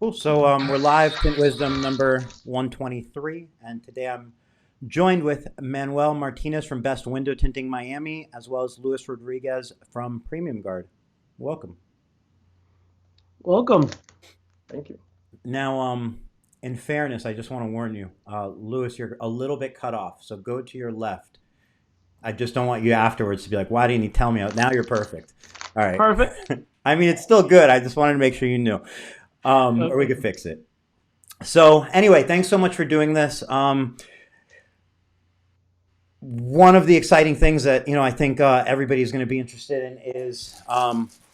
Cool. So we're live, Tint Wisdom number 123, and today I'm joined with Manuel Martinez from Best Window Tinting Miami, as well as Luis Rodriguez from Premium Gard. Welcome. Welcome. Thank you. Now, in fairness, I just want to warn you, Luis, you're a little bit cut off, so go to your left. I just don't want you afterwards to be like, why didn't you tell me? Now you're perfect. All right. Perfect. I mean, it's still good. I just wanted to make sure you knew. Or we could fix it. So anyway, thanks so much for doing this. One of the exciting things that, I think everybody's going to be interested in is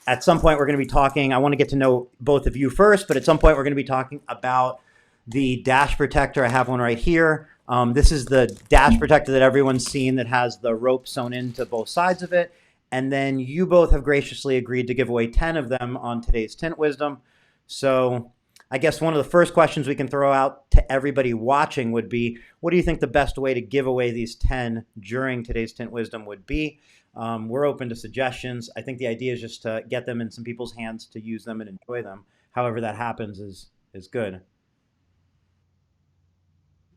at some point we're going to be talking, I want to get to know both of you first, but at some point we're going to be talking about the dash protector. I have one right here. This is the dash protector that everyone's seen that has the rope sewn into both sides of it. And then you both have graciously agreed to give away 10 of them on today's Tint Wisdom. So I guess one of the first questions we can throw out to everybody watching would be, what do you think the best way to give away these 10 during today's Tint Wisdom would be? We're open to suggestions. I think the idea is just to get them in some people's hands to use them and enjoy them. However that happens is good.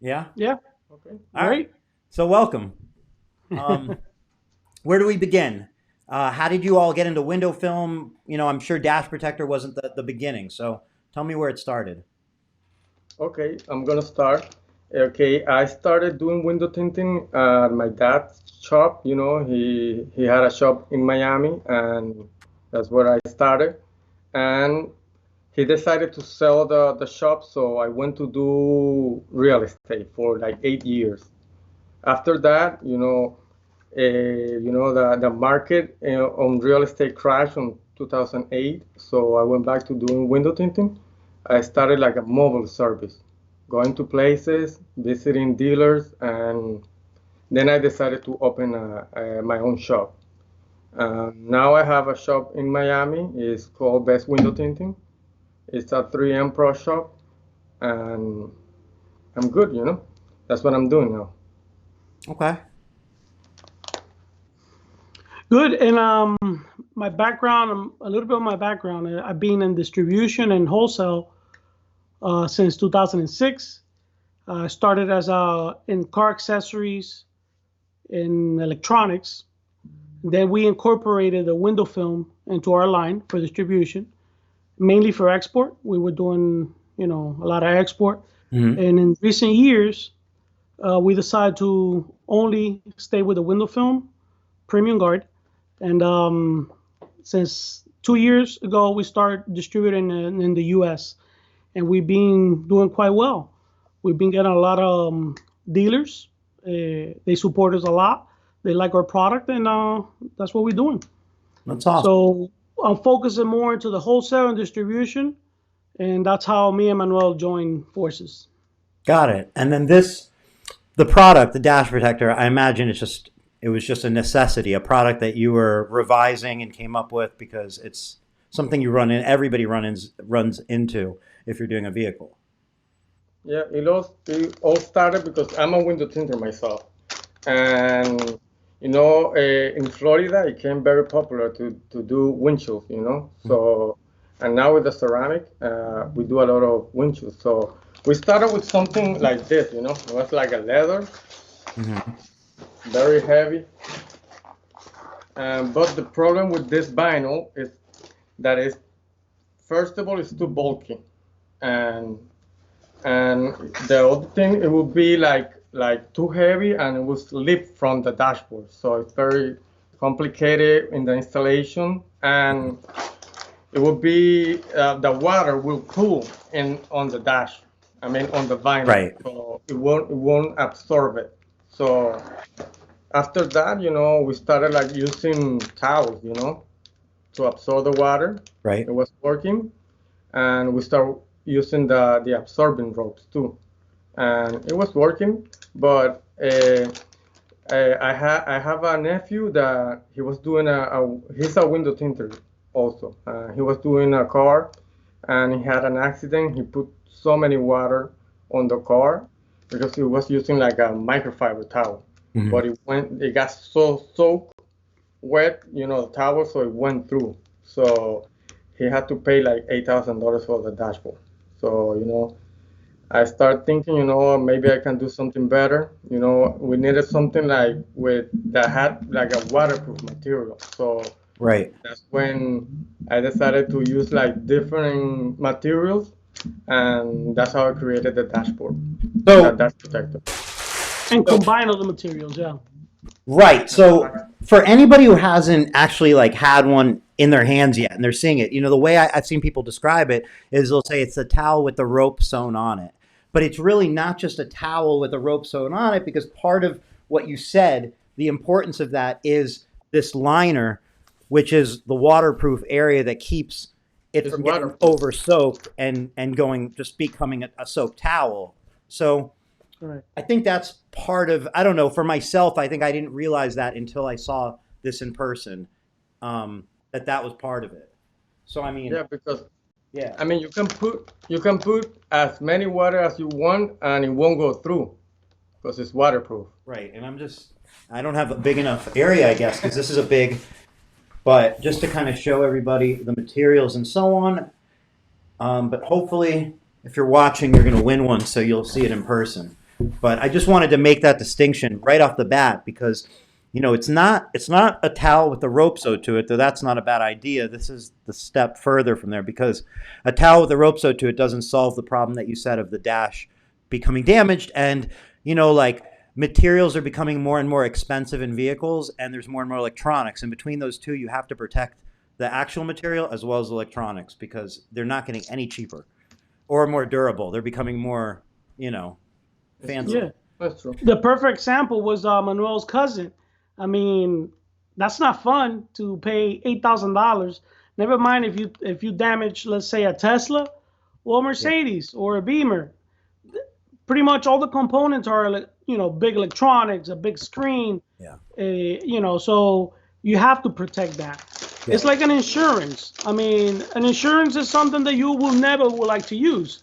Yeah? Yeah. Okay. All right. So welcome. Where do we begin? How did you all get into window film? I'm sure dash protector wasn't the beginning. So tell me where it started. Okay, I'm gonna start. Okay, I started doing window tinting at my dad's shop. He had a shop in Miami, and that's where I started. And he decided to sell the shop, so I went to do real estate for like 8 years. After that, the market on real estate crashed in 2008, so I went back to doing window tinting. I started like a mobile service, going to places, visiting dealers, and then I decided to open my own shop. Now I have a shop in Miami. It's called Best Window Tinting. It's a 3M Pro shop, and I'm good. That's what I'm doing now. Okay. Good. And my background, a little bit of my background, I've been in distribution and wholesale since 2006. I started in car accessories, in electronics. Then we incorporated the window film into our line for distribution, mainly for export. We were doing, a lot of export. Mm-hmm. And in recent years, we decided to only stay with the window film, Premium Gard. And since 2 years ago, we started distributing in the U.S. and we've been doing quite well. We've been getting a lot of dealers. They support us a lot. They like our product, and that's what we're doing. That's awesome. So I'm focusing more into the wholesale and distribution, and that's how me and Manuel joined forces. Got it. And then the product, the dash protector, I imagine it was just a necessity, a product that you were revising and came up with because it's something everybody runs into if you're doing a vehicle. Yeah, it all started because I'm a window tinter myself. And, in Florida, it became very popular to do windshields, So, and now with the ceramic, we do a lot of windshields. So we started with something like this, It was like a leather. Mm-hmm. Very heavy. But the problem with this vinyl is that first of all, it's too bulky. And the other thing, it would be like too heavy, and it would slip from the dashboard. So it's very complicated in the installation, and it would be the water will pool on the dash. I mean on the vinyl. Right. So it won't absorb it. So after that, we started like using towels, to absorb the water. Right. It was working, and we started using the absorbing ropes too, and it was working. But I have a nephew that he was doing he's a window tinter also. He was doing a car, and he had an accident. He put so many water on the car because he was using like a microfiber towel. Mm-hmm. But it got so soaked wet, the towel, so it went through. So he had to pay like $8,000 for the dashboard. So, I start thinking, maybe I can do something better. We needed something like that had like a waterproof material. So Right. that's when I decided to use like different materials, and that's how I created the dashboard, that So, dash protector. And so combine all the materials, yeah. right. So for anybody who hasn't actually like had one in their hands yet and they're seeing it, the way I've seen people describe it is they'll say it's a towel with the rope sewn on it. But it's really not just a towel with a rope sewn on it, because part of what you said, the importance of that is this liner, which is the waterproof area that keeps it It's from getting waterproof. over soaked and going just becoming a soaked towel. So Right. I think that's part of, I don't know, for myself, I think I didn't realize that until I saw this in person, that was part of it. So, I mean, Yeah, because yeah, I mean you can put as many water as you want, and it won't go through because it's waterproof. right. And I don't have a big enough area, I guess, because this is a big, but just to kind of show everybody the materials and so on. But hopefully, if you're watching, you're going to win one, so you'll see it in person. But I just wanted to make that distinction right off the bat because, it's not a towel with a rope sewed to it, though that's not a bad idea. This is the step further from there because a towel with a rope sewed to it doesn't solve the problem that you said of the dash becoming damaged. And, like materials are becoming more and more expensive in vehicles and there's more and more electronics. And between those two, you have to protect the actual material as well as electronics because they're not getting any cheaper or more durable. They're becoming more, fancy. Yeah. That's true. The perfect example was Manuel's cousin. I mean, that's not fun to pay $8,000. Never mind if you damage, let's say, a Tesla or a Mercedes or a Beamer. Pretty much all the components are, big electronics, a big screen. Yeah. So you have to protect that. Yeah. It's like an insurance. I mean, an insurance is something that you will never would like to use,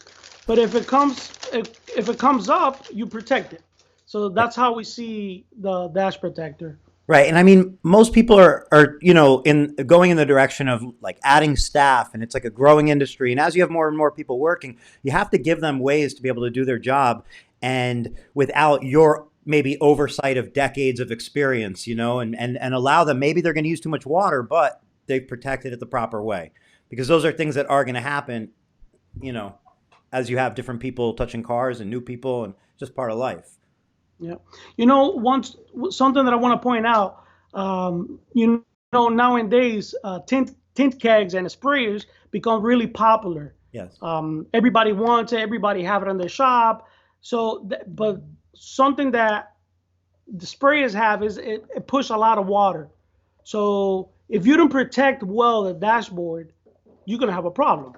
but if it comes up, you protect it. So that's how we see the dash protector. Right. And I mean, most people are in going in the direction of like adding staff and it's like a growing industry. And as you have more and more people working, you have to give them ways to be able to do their job and without your maybe oversight of decades of experience, and allow them, maybe they're going to use too much water, but they've protected it the proper way because those are things that are going to happen, as you have different people touching cars and new people and just part of life. Yeah. Something that I want to point out, nowadays, tint kegs and sprayers become really popular. Yes. Everybody wants it. Everybody have it in their shop. So, but something that the sprayers have is it push a lot of water. So if you don't protect well the dashboard, you're going to have a problem.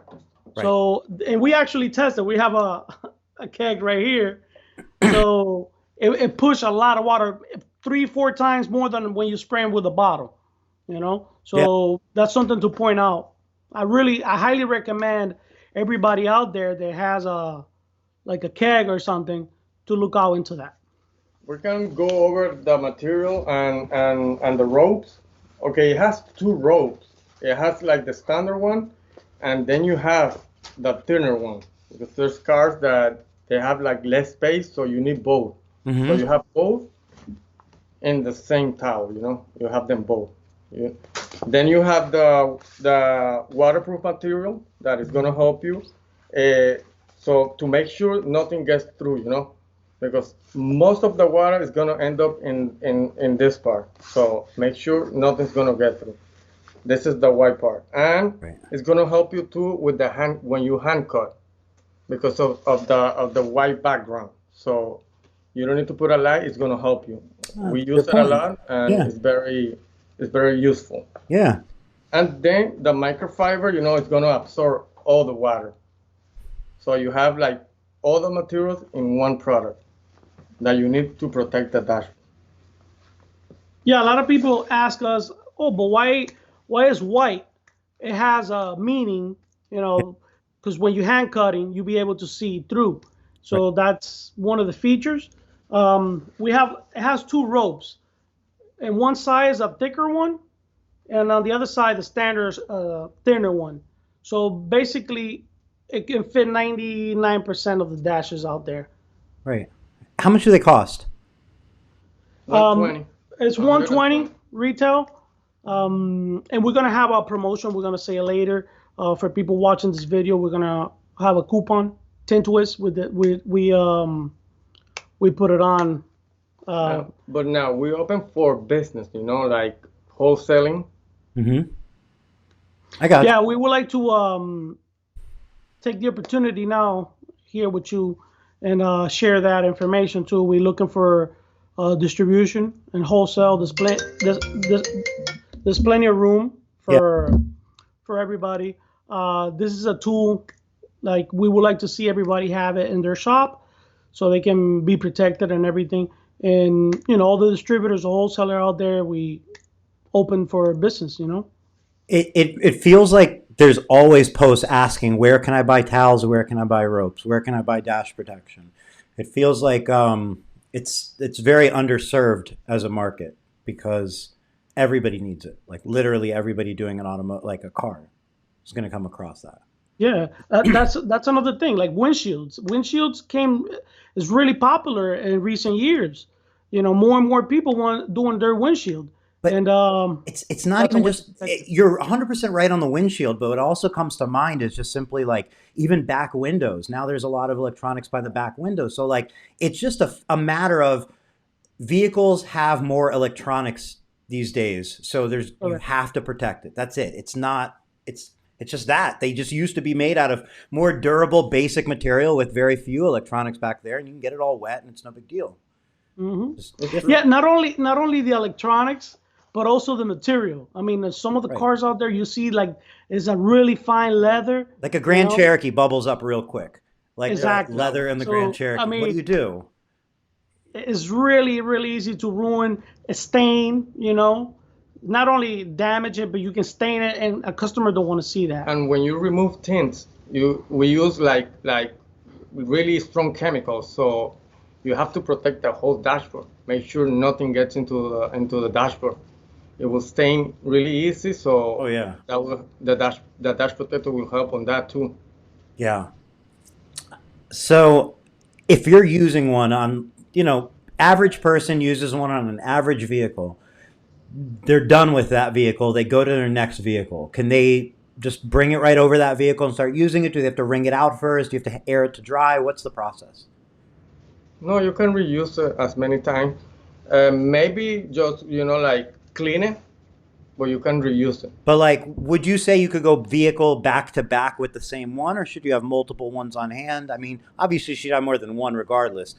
Right. So, and we actually tested. We have a keg right here. So it pushed a lot of water, 3-4 times more than when you spray them with a bottle, So that's something to point out. I highly recommend everybody out there that has a keg or something to look out into that. We can go over the material and the ropes. Okay, it has 2 ropes. It has like the standard one, and then you have the thinner one. Because there's cars that they have like less space, so you need both. Mm-hmm. So you have both in the same towel, you have them both. Then you have the waterproof material that is going to help you. So to make sure nothing gets through, because most of the water is going to end up in this part. So make sure nothing's going to get through. This is the white part. And right. It's going to help you too with the hand when you hand cut because of the white background. So you don't need to put a light. It's going to help you. We use it a lot, and it's very useful. Yeah. And then the microfiber, it's going to absorb all the water. So you have like all the materials in one product that you need to protect the dashboard. Yeah, a lot of people ask us, oh, but why is white? It has a meaning, because when you're hand cutting, you'll be able to see through. So right. That's one of the features. It has 2 ropes, and one side is a thicker one, and on the other side the standard thinner one. So basically, it can fit 99% of the dashes out there. Right. How much do they cost? 120. It's 120 retail. And we're gonna have a promotion. We're gonna say it later. For people watching this video, we're gonna have a coupon, Tint Twist, with it. We put it on. But now we open for business, like wholesaling. Mm-hmm. I got Yeah, we would like to take the opportunity now here with you and share that information too. We're looking for distribution and wholesale. There's plenty of room for everybody. This is a tool, like we would like to see everybody have it in their shop so they can be protected and everything. And all the distributors, the wholesaler out there, we open for business. It feels like there's always posts asking, where can I buy towels? Where can I buy ropes? Where can I buy dash protection? It feels like it's very underserved as a market because everybody needs it. Like literally everybody doing like a car is going to come across that. Yeah, that's another thing. Like windshields. Windshields is really popular in recent years. More and more people want doing their windshield. But and it's not even just you're 100% right on the windshield, but what also comes to mind is just simply like even back windows. Now there's a lot of electronics by the back window, so like it's just a matter of vehicles have more electronics these days, so you have to protect it. That's it. It's just that they just used to be made out of more durable, basic material with very few electronics back there, and you can get it all wet, and it's no big deal. Mm-hmm. Yeah, not only the electronics, but also the material. I mean, some of the cars out there you see like is a really fine leather. Like a Grand Cherokee bubbles up real quick. Like exactly. Leather in the Grand Cherokee. I mean, what do you do? It's really, really easy to ruin, a stain. Not only damage it, but you can stain it, and a customer don't want to see that. And when you remove tints, we use like really strong chemicals, so you have to protect the whole dashboard. Make sure nothing gets into the dashboard. It will stain really easy, so the dash protector will help on that too. Yeah. So if you're using one on, average person uses one on an average vehicle, they're done with that vehicle, they go to their next vehicle. Can they just bring it right over that vehicle and start using it? Do they have to wring it out first? Do you have to air it to dry? What's the process? No, you can reuse it as many times. Maybe just, like clean it, but you can reuse it. But like, would you say you could go vehicle back to back with the same one, or should you have multiple ones on hand? I mean, obviously you should have more than one regardless,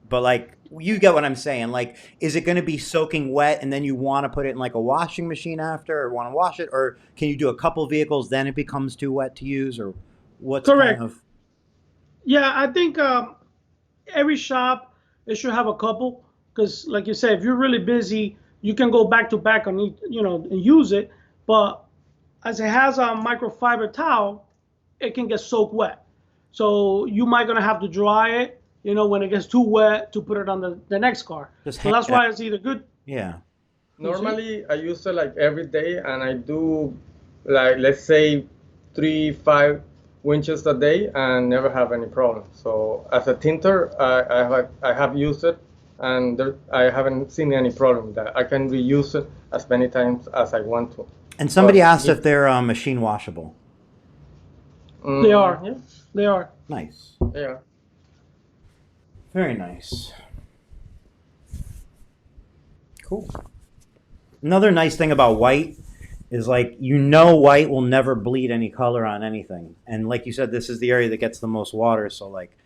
but like, you get what I'm saying. Like, is it going to be soaking wet and then you want to put it in like a washing machine after, or want to wash it? Or can you do a couple vehicles, then it becomes too wet to use? Or what's correct? Kind of... Yeah, I think every shop, it should have a couple. Because like you said, if you're really busy, you can go back to back on each, and use it. But as it has a microfiber towel, it can get soaked wet. So you might gonna have to dry it, when it gets too wet to put it on the next car. So that's why it's either good. Yeah. Normally I use it like every day, and I do like, let's say 3-5 winches a day and never have any problem. So as a tinter, I have used it, and I haven't seen any problem with that. I can reuse it as many times as I want to. And somebody asked if they're machine washable. They are. Yeah. They are. Nice. They are. Very nice. Cool. Another nice thing about white is like, white will never bleed any color on anything. And like you said, this is the area that gets the most water. So like,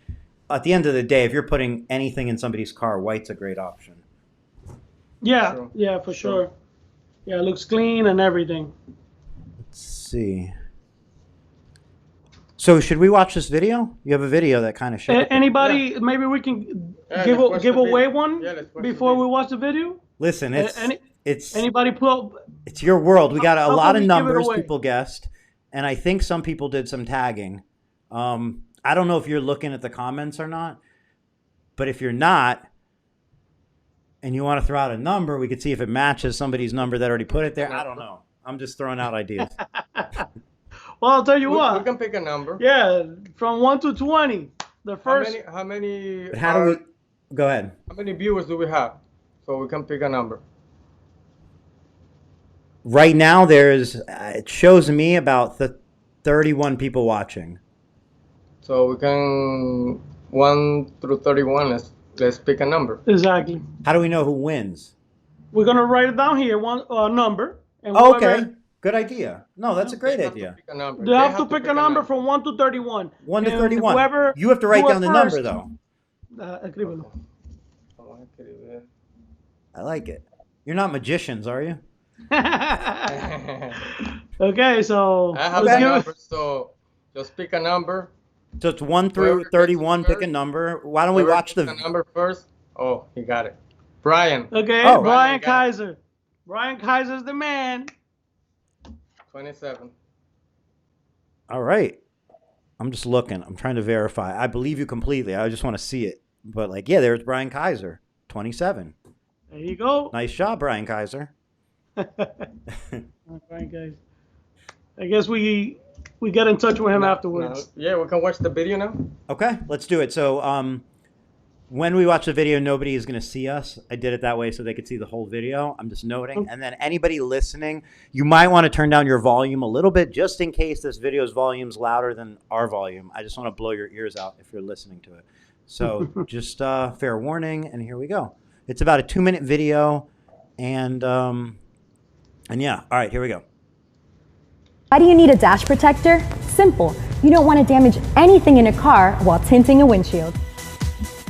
at the end of the day, if you're putting anything in somebody's car, white's a great option. Yeah, sure. Yeah, for sure. Yeah, it looks clean and everything. Let's see. So should we watch this video? You have a video that kind of shows. Anybody, maybe we can give away one before we watch the video? Listen, it's anybody it's your world. We got a lot of numbers people guessed, and I think some people did some tagging. I don't know if you're looking at the comments or not, but if you're not, and you want to throw out a number, we could see if it matches somebody's number that already put it there. I don't know. I'm just throwing out ideas. Well, I'll tell you We what. can pick a number. Yeah, from 1 to 20. The first. How many But how do we? Go ahead. how many viewers do we have? So we can pick a number. Right now, there's it shows me about 31 people watching. So we can 1 through 31. Let's pick a number. Exactly. How do we know who wins? We're gonna write it down here. One number. And Oh, okay, whoever- good idea. No, that's a great They have to idea. pick a number. They have to pick a number from 1 to 31. 1 to And 31. Whoever You have to write do it down the number, first, though. escríbelo. I like it. You're not magicians, are you? Okay, so I have let's the give it- number, so just pick a number. So it's 1 through Whoever gets 31. it Pick a first. number. Why don't we Whoever watch picks the? the number first? Oh, he got it. Brian, Okay, Oh. Brian Brian got it. Kaiser. Brian Kaiser's the man. 27. All right. I'm just looking. I'm trying to verify. I believe you completely. I just want to see it. But like, yeah, there's Brian Kaiser, 27. There you go. Nice job, Brian Kaiser. Brian Kaiser. I guess we get in touch with him afterwards. Yeah, we can watch the video now. Okay, let's do it. So, when we watch the video, nobody is going to see us. I did it that way so they could see the whole video. I'm just noting. And then anybody listening, you might want to turn down your volume a little bit just in case this video's volume's louder than our volume. I just want to blow your ears out if you're listening to it. So just fair warning, and here we go. It's about a 2-minute video, and yeah. All right, here we go. Why do you need a dash protector? Simple. You don't want to damage anything in a car while tinting a windshield.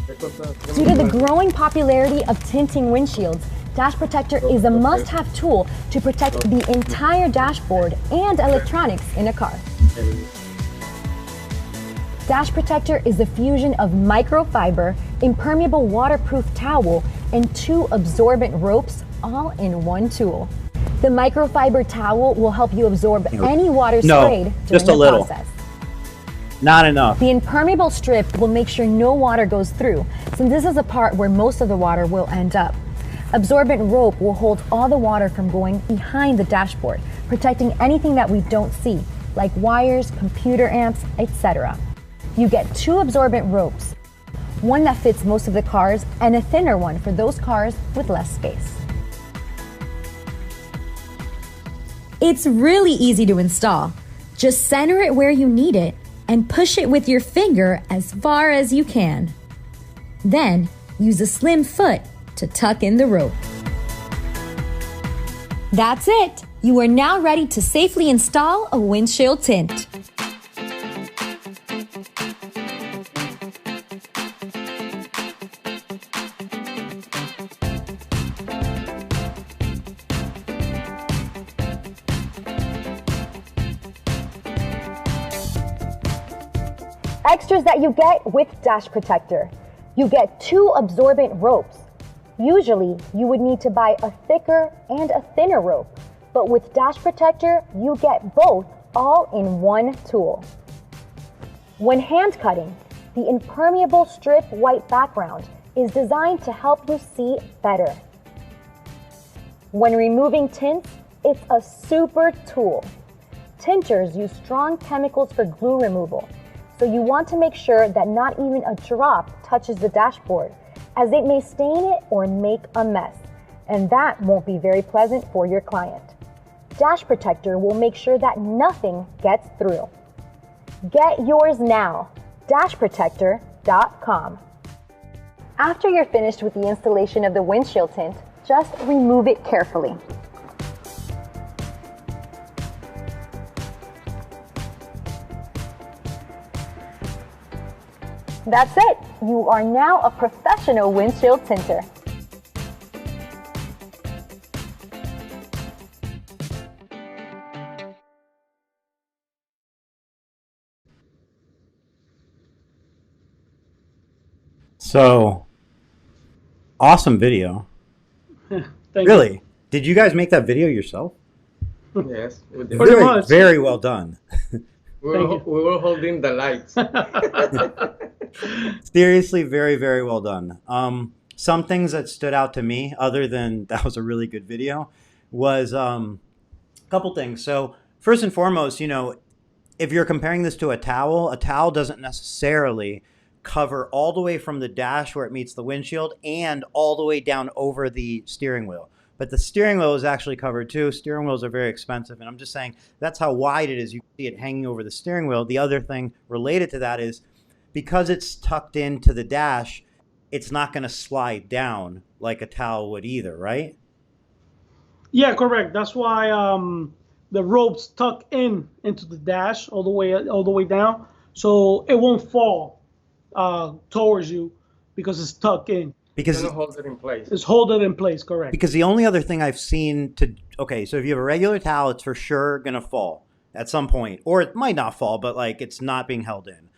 Due to the growing popularity of tinting windshields, dash protector is a must-have tool to protect the entire dashboard and electronics in a car. Dash protector is a fusion of microfiber, impermeable waterproof towel, and 2 absorbent ropes all in one tool. The microfiber towel will help you absorb any water sprayed during just a the little. process. Not enough. The impermeable strip will make sure no water goes through, since this is the part where most of the water will end up. Absorbent rope will hold all the water from going behind the dashboard, protecting anything that we don't see, like wires, computer amps, etc. You get 2 absorbent ropes, one that fits most of the cars and a thinner one for those cars with less space. It's really easy to install. Just center it where you need it and push it with your finger as far as you can. Then use a slim foot to tuck in the rope. That's it! You are now ready to safely install a windshield tint. Extras that you get with dash protector. You get 2 absorbent ropes. Usually, you would need to buy a thicker and a thinner rope, but with dash protector, you get both all in one tool. When hand cutting, the impermeable strip white background is designed to help you see better. When removing tints, it's a super tool. Tinters use strong chemicals for glue removal, so you want to make sure that not even a drop touches the dashboard, as it may stain it or make a mess, and that won't be very pleasant for your client. Dash protector will make sure that nothing gets through. Get yours now, dashprotector.com. After you're finished with the installation of the windshield tint, just remove it carefully. That's it! You are now a professional windshield tinter. So, awesome video. Thank Really? Did you guys make that video yourself? Yes, we did. Pretty Very, much. very well done. Thank We were holding the lights. Seriously, very, very well done. Some things that stood out to me, other than that was a really good video, was a couple things. So first and foremost, if you're comparing this to a towel doesn't necessarily cover all the way from the dash where it meets the windshield and all the way down over the steering wheel. But the steering wheel is actually covered too. Steering wheels are very expensive. And I'm just saying that's how wide it is. You can see it hanging over the steering wheel. The other thing related to that is because it's tucked into the dash, it's not going to slide down like a towel would either, right? Yeah, correct. That's why the ropes tuck into the dash all the way down, so it won't fall towards you because it's tucked in. Because It's gonna hold it in place. It's hold it in place, correct? Because the only other thing I've seen so if you have a regular towel, it's for sure going to fall at some point, or it might not fall, but like it's not being held in.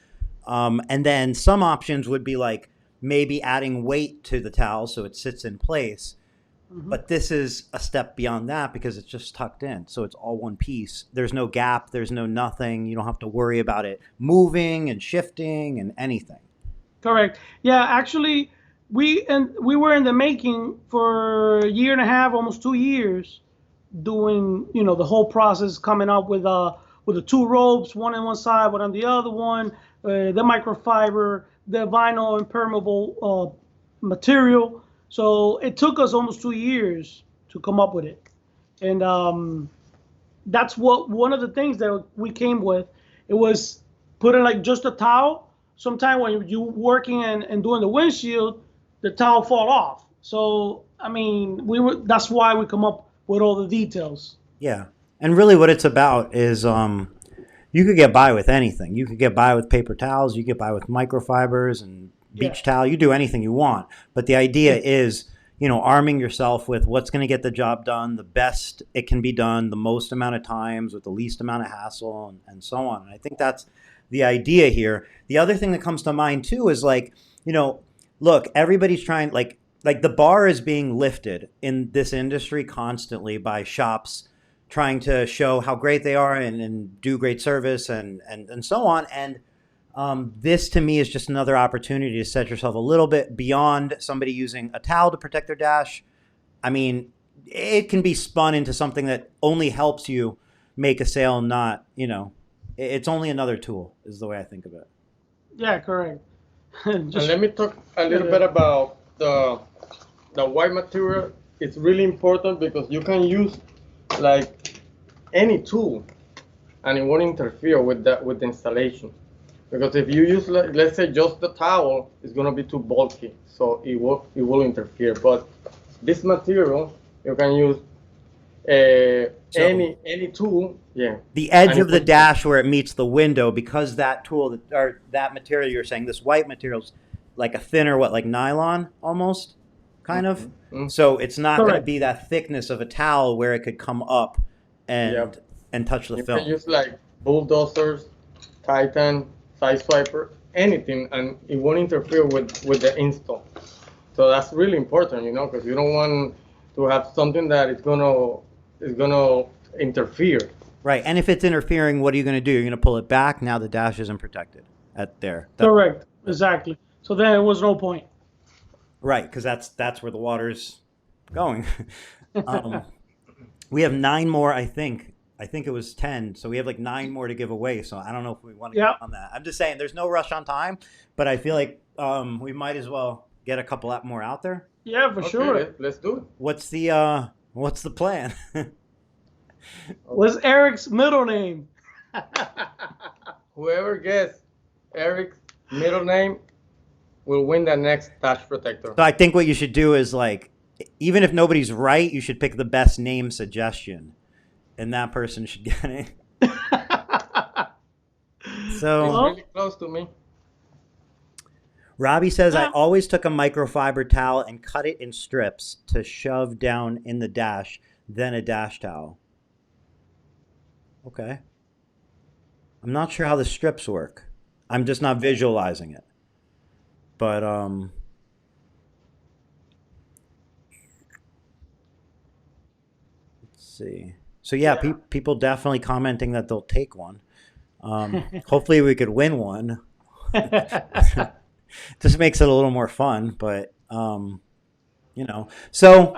And then some options would be like maybe adding weight to the towel so it sits in place. Mm-hmm. But this is a step beyond that because it's just tucked in. So it's all one piece. There's no gap. There's no nothing. You don't have to worry about it moving and shifting and anything. Correct. Yeah, actually, we were in the making for a year and a half, almost 2 years, doing the whole process, coming up with the two ropes, one on one side, one on the other one, the microfiber, the vinyl impermeable material. So it took us almost 2 years to come up with it, and that's one of the things that we came with. It was putting like just a towel. Sometimes when you're working and doing the windshield, the towel fall off. So I mean, that's why we come up with all the details. Yeah. And really what it's about is you could get by with anything. You could get by with paper towels. You get by with microfibers and beach towel. You do anything you want. But the idea is, arming yourself with what's going to get the job done, the best it can be done, the most amount of times with the least amount of hassle and so on. And I think that's the idea here. The other thing that comes to mind too is like, look, everybody's trying like the bar is being lifted in this industry constantly by shops trying to show how great they are and do great service and so on. And this to me is just another opportunity to set yourself a little bit beyond somebody using a towel to protect their dash. I mean, it can be spun into something that only helps you make a sale, not, it's only another tool is the way I think of it. Yeah, correct. And let me talk a little bit about the white material. It's really important because you can use like any tool and it won't interfere with the installation. Because if you use, let's say, just the towel, it's going to be too bulky, so it will interfere. But this material, you can use any tool. Yeah. The edge of the dash where it meets the window, because that tool or that material you're saying, this white material's like a thinner, like nylon almost, kind of. Mm-hmm. So it's not going to be that thickness of a towel where it could come up and touch the film. You can use like bulldozers, Titan, side swiper, anything, and it won't interfere with the install. So that's really important, because you don't want to have something that is gonna interfere. Right, and if it's interfering, what are you going to do? You're going to pull it back. Now the dash isn't protected at there. Correct, exactly. So then it was no point. Right, because that's where the water's going. We have 9 more, I think. I think it was 10, so we have like 9 more to give away. So I don't know if we want to get on that. I'm just saying there's no rush on time, but I feel like we might as well get a couple more out there. Yeah, for sure. Let's do it. What's the plan? What's Eric's middle name? Whoever gets Eric's middle name will win the next dash protector. So I think what you should do is like, even if nobody's right, you should pick the best name suggestion. And that person should get it. So it's really close to me. Robbie says, I always took a microfiber towel and cut it in strips to shove down in the dash, then a dash towel. Okay. I'm not sure how the strips work. I'm just not visualizing it. But let's see. So yeah, people definitely commenting that they'll take one. Hopefully we could win one. Just makes it a little more fun, but so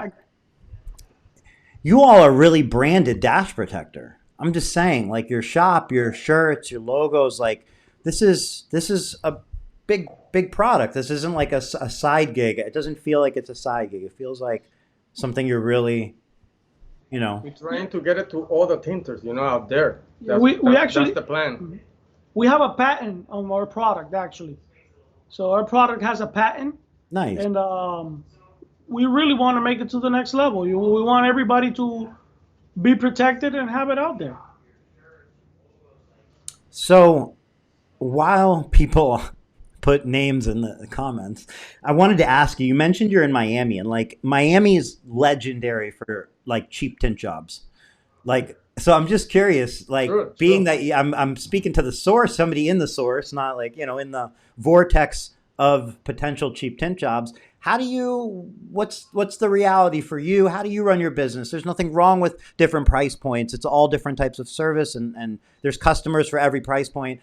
you all are really branded dash protector. I'm just saying, like your shop, your shirts, your logos, like this is a big product. This isn't like a side gig. It doesn't feel like it's a side gig. It feels like something you're really, We're trying to get it to all the tinters, out there. Actually, that's the plan. we have a patent on our product actually. So our product has a patent, nice. and we really want to make it to the next level. We want everybody to be protected and have it out there. So while people put names in the comments, I wanted to ask you, you mentioned you're in Miami, and like Miami is legendary for like cheap tint jobs. Like, so I'm just curious, like being that I'm speaking to the source, somebody in the source, not like, in the vortex of potential cheap tint jobs. How do you, what's the reality for you? How do you run your business? There's nothing wrong with different price points. It's all different types of service, and there's customers for every price point.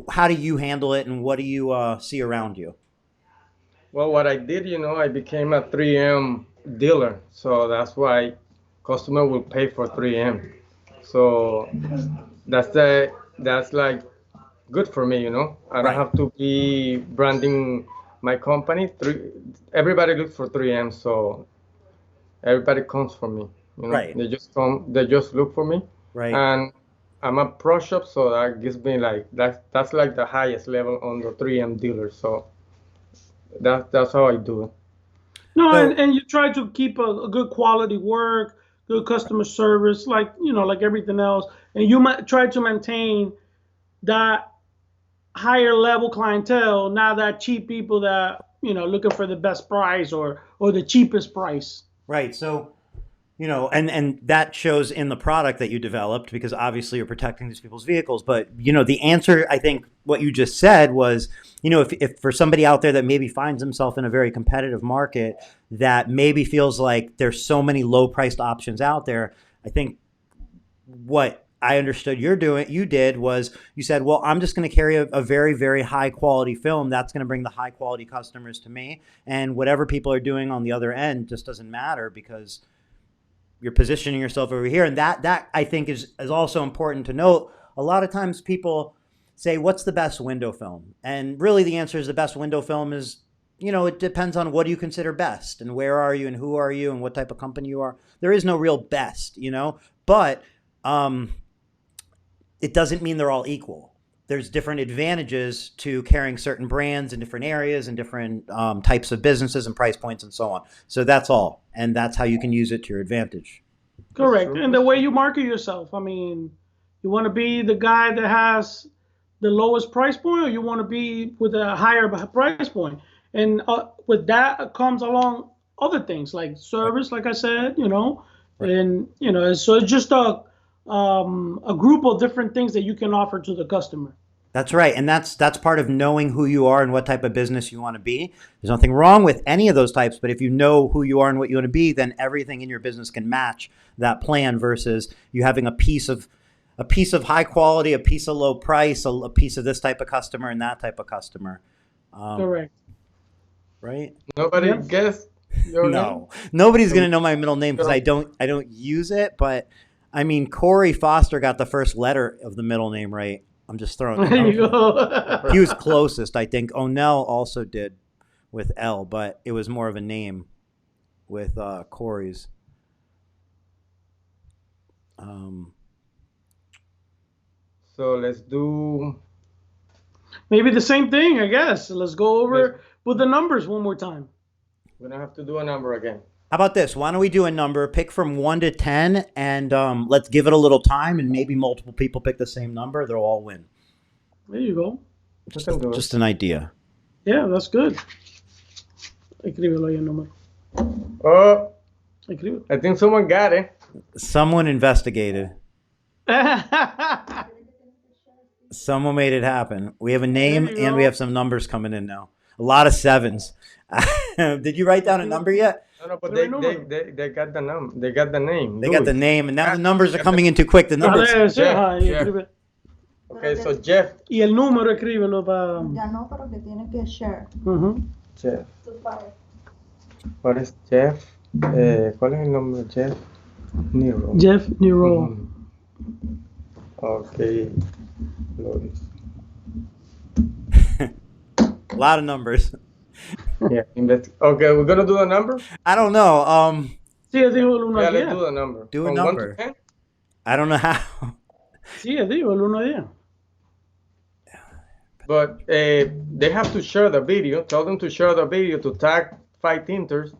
How do you handle it, and what do you see around you? Well, what I did, I became a 3M dealer. So that's why customer will pay for 3M. So that's like good for me, I don't have to be branding my company. Everybody looks for 3M, so everybody comes for me. They just look for me. Right. And I'm a pro shop, so that gives me like that's like the highest level on the 3M dealer. So that's how I do it. No, and you try to keep a good quality work, good customer service, like like everything else, and you might try to maintain that higher level clientele, not that cheap people that looking for the best price or the cheapest price. Right. So, and that shows in the product that you developed, because obviously you're protecting these people's vehicles. But, the answer, I think what you just said was, if for somebody out there that maybe finds himself in a very competitive market, that maybe feels like there's so many low priced options out there, I think what I understood you did was you said, well, I'm just going to carry a very, very high quality film. That's going to bring the high quality customers to me. And whatever people are doing on the other end just doesn't matter, because you're positioning yourself over here. And that I think is also important to note. A lot of times people say, what's the best window film? And really the answer is the best window film is, it depends on what do you consider best, and where are you, and who are you, and what type of company you are. There is no real best, but it doesn't mean they're all equal. There's different advantages to carrying certain brands in different areas and different types of businesses and price points and so on. So that's all. And that's how you can use it to your advantage. Correct. And the way you market yourself. I mean, you want to be the guy that has the lowest price point, or you want to be with a higher price point. And with that comes along other things like service, like I said, and, so it's just a group of different things that you can offer to the customer. That's right. And that's part of knowing who you are and what type of business you want to be. There's nothing wrong with any of those types, but if you know who you are and what you want to be, then everything in your business can match that plan, versus you having a piece of high quality, a piece of low price, a piece of this type of customer and that type of customer. Correct. Right? Nobody guessed your name? Nobody's going to know my middle name because I don't use it, but I mean, Corey Foster got the first letter of the middle name right. I'm just throwing it out. There you go. He was closest, I think. Onel also did with L, but it was more of a name with Corey's. So let's do maybe the same thing, I guess. Let's go over with the numbers one more time. We're going to have to do a number again. How about this? Why don't we do a number, pick from 1 to 10, and let's give it a little time, and maybe multiple people pick the same number. They'll all win. There you go. Just an idea. Yeah, that's good. Escríbelo ahí el número. Oh, Escríbelo. I think someone got it. Someone investigated. Someone made it happen. We have a name, and we have some numbers coming in now. A lot of 7s. Did you write down a number yet? No, but they got the name. They got the name. They got the name, and now the numbers are coming in too quick. The numbers. Jeff. Okay, so Jeff. Y el número escríbelo para. Ganó, pero que tiene que share. Jeff. ¿Cuál es Jeff? ¿Cuál es el nombre? Jeff Nero. Jeff Nero. Okay. Loading. A lot of numbers. Yeah. Okay, we're gonna do the number. I don't know. Sí, yo digo el 1 Yeah, al let's 10. do the number. Do a From 1 to number. 10. I don't know how. Sí, yo digo el 1 al 10. But they have to share the video. Tell them to share the video to tag 5 tinters.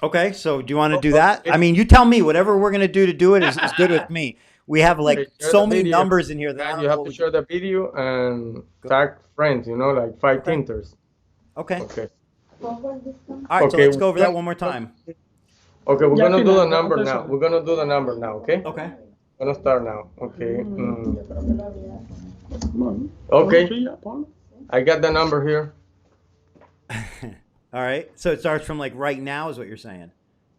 Okay, so do you want to do that? I mean, you tell me. Whatever we're gonna do to do it is good with me. We have like Okay, share so the many video. numbers in here that I And don't you know have what to we share the video and tag friends, like 5 tinters. Okay. Okay. All right, so Okay, let's go over that one more time. Okay, we're Ya gonna do final, the number entonces- now. We're gonna do the number now, okay? Okay. Gonna start now. Okay. Bueno, Okay. sí, ya, ponlo. I got the number here. All right. So it starts from like right now is what you're saying.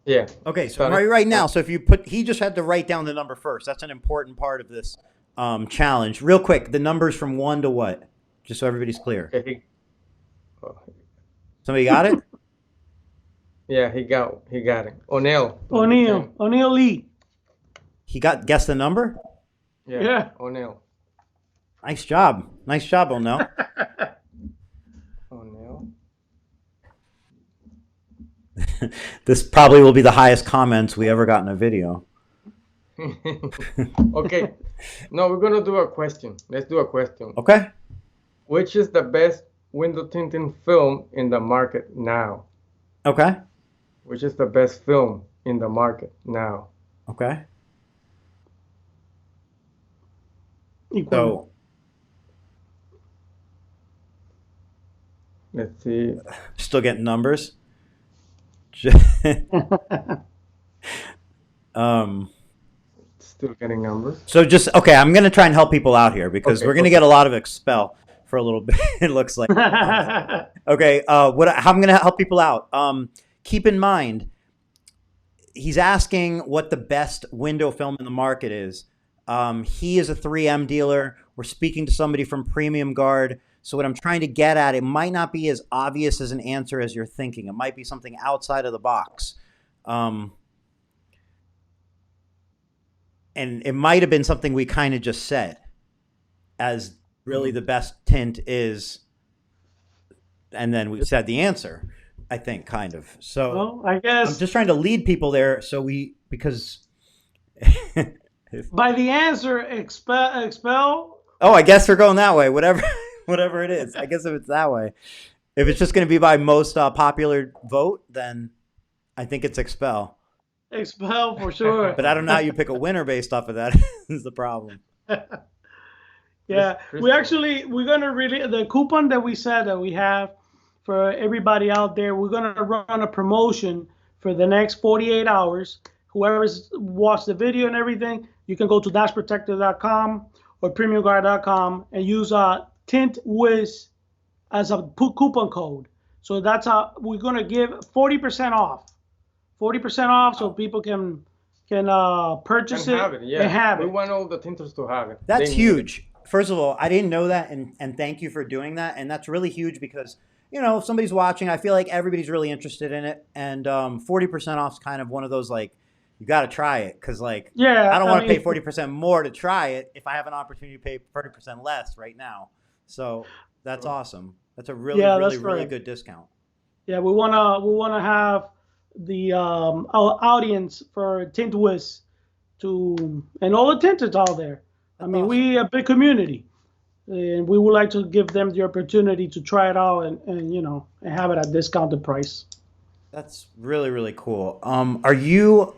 Yeah. Okay, so Got it. right now. So if you he just had to write down the number first. That's an important part of this challenge. Real quick, the numbers from 1 to what? Just so everybody's clear. Okay. Somebody got it? Yeah, he got it. O'Neill. O'Neill Lee. He guessed the number? Yeah. O'Neill. Nice job. Nice job, O'Neill. O'Neill. This probably will be the highest comments we ever got in a video. Okay. No, we're gonna do a question. Let's do a question. Okay. Which is the best window tinting film in the market now? Okay. Which is the best film in the market now? Okay. ¿Y cuál? So Let's see. still getting numbers. Still getting numbers. So just okay, I'm gonna try and help people out here because Okay, we're gonna okay. get a lot of expel for a little bit. It looks like. Okay, how I'm gonna help people out. Keep in mind, he's asking what the best window film in the market is. He is a 3M dealer. We're speaking to somebody from Premium Gard. So what I'm trying to get at, it might not be as obvious as an answer as you're thinking. It might be something outside of the box. And it might have been something we kind of just said as really the best tint is. And then we said the answer, I think, kind of. So Well, I guess I'm just trying to lead people there. So because. by the answer, expel. Oh, I guess we're going that way. Whatever it is. I guess if it's that way. If it's just going to be by most popular vote, then I think it's expel. Expel for sure. But I don't know how you pick a winner based off of that is the problem. Yeah, we're gonna really the coupon that we said that we have for everybody out there. We're gonna run a promotion for the next 48 hours. Whoever's watched the video and everything, you can go to dashprotector.com or premiumguard.com and use Tint Wiz as a coupon code. So that's how we're gonna give 40% off. 40% off, so people can purchase And it have it, yeah. and have We it. want all the tinters to have it. That's They need huge. First of all, I didn't know that, and thank you for doing that. And that's really huge because, if somebody's watching, I feel like everybody's really interested in it. And 40% off is kind of one of those, like, you got to try it because, like, Yeah, I don't want to mean, pay 40% more to try it if I have an opportunity to pay 30% less right now. So that's awesome. That's a really, Yeah, really, that's really right. good discount. Yeah, we wanna have the our audience for Tint Wiz and all the tinters out there. I mean, awesome. we a big community, and we would like to give them the opportunity to try it out and have it at discounted price. That's really, really cool. Are you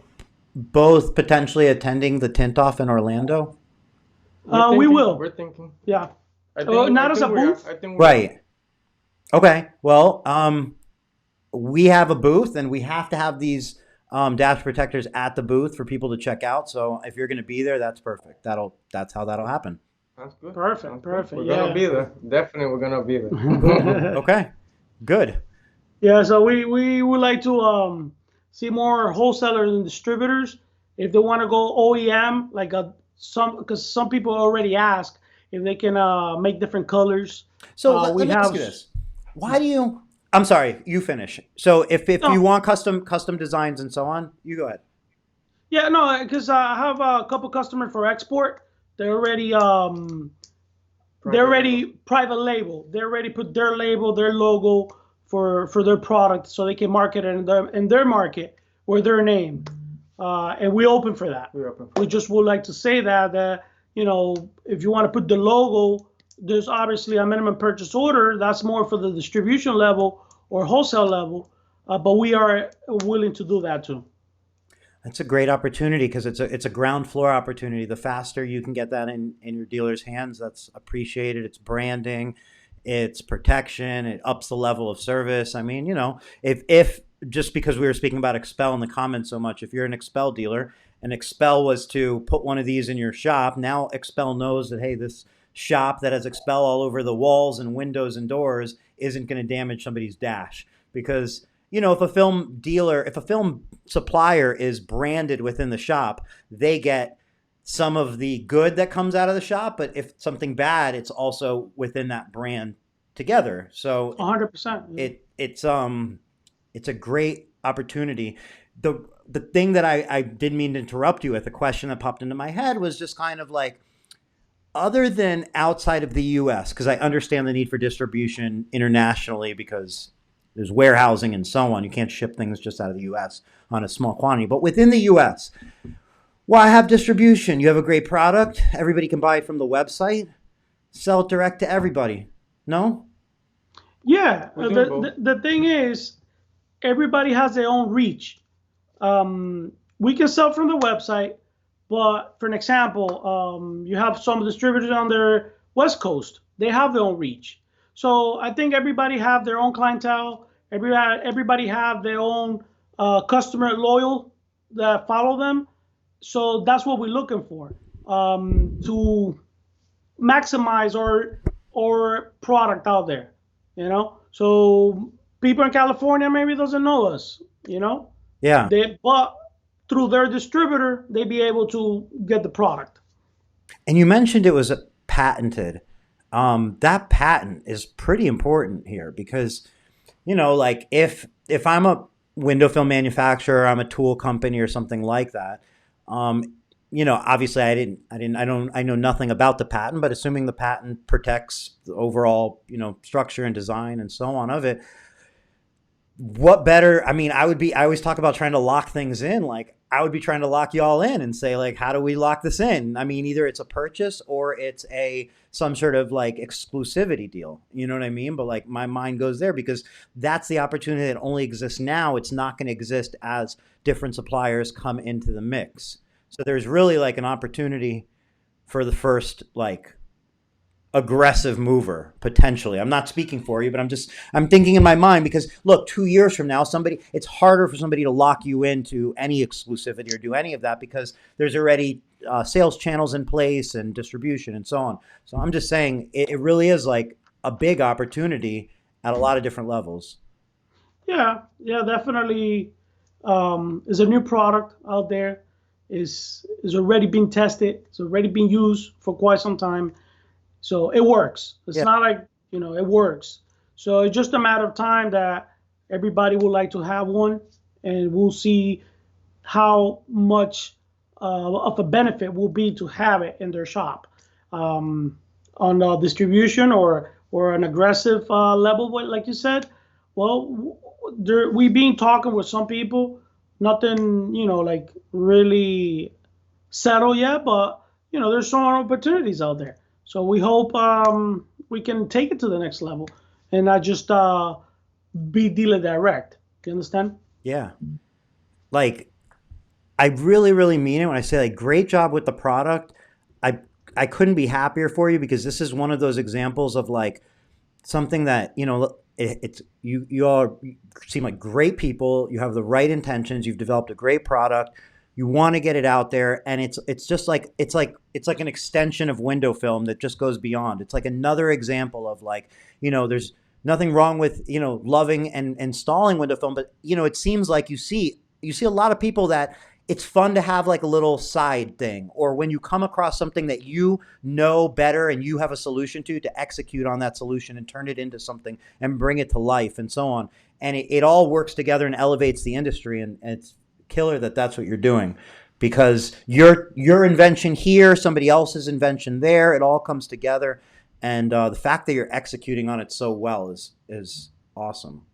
both potentially attending the Tint Off in Orlando? We will. We're thinking. Yeah. I Not as a we are. booth? I think we are. Right. Okay. Well, we have a booth, and we have to have these dash protectors at the booth for people to check out. So if you're going to be there, that's perfect. That's how that'll happen. That's good. Perfect, Sounds good. perfect, We're yeah. gonna be there. Definitely, we're gonna be there. Okay. Good. Yeah, so we would like to see more wholesalers and distributors if they want to go OEM, like because some people already ask if they can make different colors. So we let me ask have- you this: why do you? I'm sorry, you finish. So if No. you want custom designs and so on, you go ahead. Yeah, no, because I have a couple customers for export, They're already private label. They already put their label, their logo for their product, so they can market it in their market or their name. And we open for that. We just would like to say that if you want to put the logo, there's obviously a minimum purchase order. That's more for the distribution level or wholesale level, but we are willing to do that too. That's a great opportunity because it's a ground floor opportunity. The faster you can get that in your dealer's hands, that's appreciated. It's branding, it's protection, it ups the level of service. I mean, if just because we were speaking about Expel in the comments so much, if you're an Expel dealer and Expel was to put one of these in your shop, now Expel knows that, hey, this shop that has Expel all over the walls and windows and doors isn't going to damage somebody's dash. Because if a film supplier is branded within the shop, they get some of the good that comes out of the shop. But if something bad, it's also within that brand together. So 100%. It's a great opportunity. The thing that I didn't mean to interrupt you with, the question that popped into my head was just kind of like, other than outside of the U.S., because I understand the need for distribution internationally because there's warehousing and so on. You can't ship things just out of the U.S. on a small quantity. But within the U.S., why have distribution? You have a great product. Everybody can buy it from the website. Sell it direct to everybody. No? Yeah. The thing is, everybody has their own reach. We can sell from the website, but for an example, you have some distributors on their West Coast. They have their own reach. So I think everybody have their own clientele. Everybody have their own customer loyal that follow them. So that's what we're looking for, to maximize our product out there. So people in California maybe doesn't know us. Yeah. But through their distributor, they be able to get the product. And you mentioned it was patented. That patent is pretty important here because, like if I'm a window film manufacturer, I'm a tool company or something like that. Obviously I know nothing about the patent, but assuming the patent protects the overall, structure and design and so on of it. What better? I mean, I always talk about trying to lock things in. Like I would be trying to lock y'all in and say, like, how do we lock this in? I mean, either it's a purchase or it's some sort of like exclusivity deal. You know what I mean? But like my mind goes there because that's the opportunity that only exists now. It's not going to exist as different suppliers come into the mix. So there's really like an opportunity for the first like aggressive mover potentially. I'm not speaking for you, but I'm thinking in my mind because look, 2 years from now, it's harder for somebody to lock you into any exclusivity or do any of that because there's already sales channels in place and distribution and so on. So I'm just saying it really is like a big opportunity at a lot of different levels. Yeah, definitely. Is a new product out there. Is already being tested. It's already been used for quite some time. So it works. It's not like, it works. So it's just a matter of time that everybody would like to have one, and we'll see how much of a benefit will be to have it in their shop. On distribution or an aggressive level, like you said, well, we've been talking with some people, nothing, like really settled yet, but, there's some opportunities out there. So we hope we can take it to the next level and not just be dealer direct. Do you understand? Yeah. Like, I really, really mean it when I say like, great job with the product. I couldn't be happier for you because this is one of those examples of like something that, you all seem like great people. You have the right intentions. You've developed a great product. You want to get it out there, and it's just like it's like an extension of window film that just goes beyond. It's like another example of like, there's nothing wrong with, loving and installing window film, but it seems like you see a lot of people that it's fun to have like a little side thing, or when you come across something that you know better and you have a solution to execute on that solution and turn it into something and bring it to life and so on. And it all works together and elevates the industry, and it's killer that's what you're doing. because your invention here, somebody else's invention there, it all comes together, and the fact that you're executing on it so well is awesome.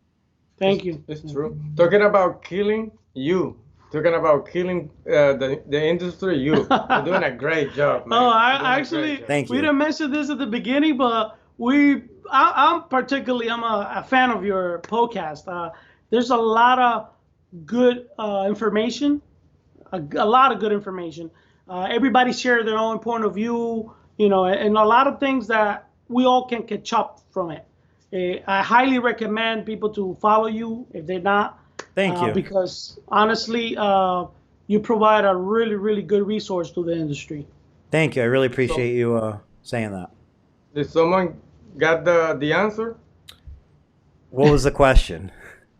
Thank you. It's true. Talking about killing you. Talking about killing the industry, you're doing a great job, man. Oh, You're doing I a great actually, job. Thank we you. didn't mention this at the beginning, but I'm a fan of your podcast. There's a lot of good information, a lot of good information. Everybody share their own point of view, and a lot of things that we all can catch up from it. I highly recommend people to follow you if they're not. Thank you. Because honestly, you provide a really, really good resource to the industry. Thank you. I really appreciate you saying that. Did someone got the answer? What was the question?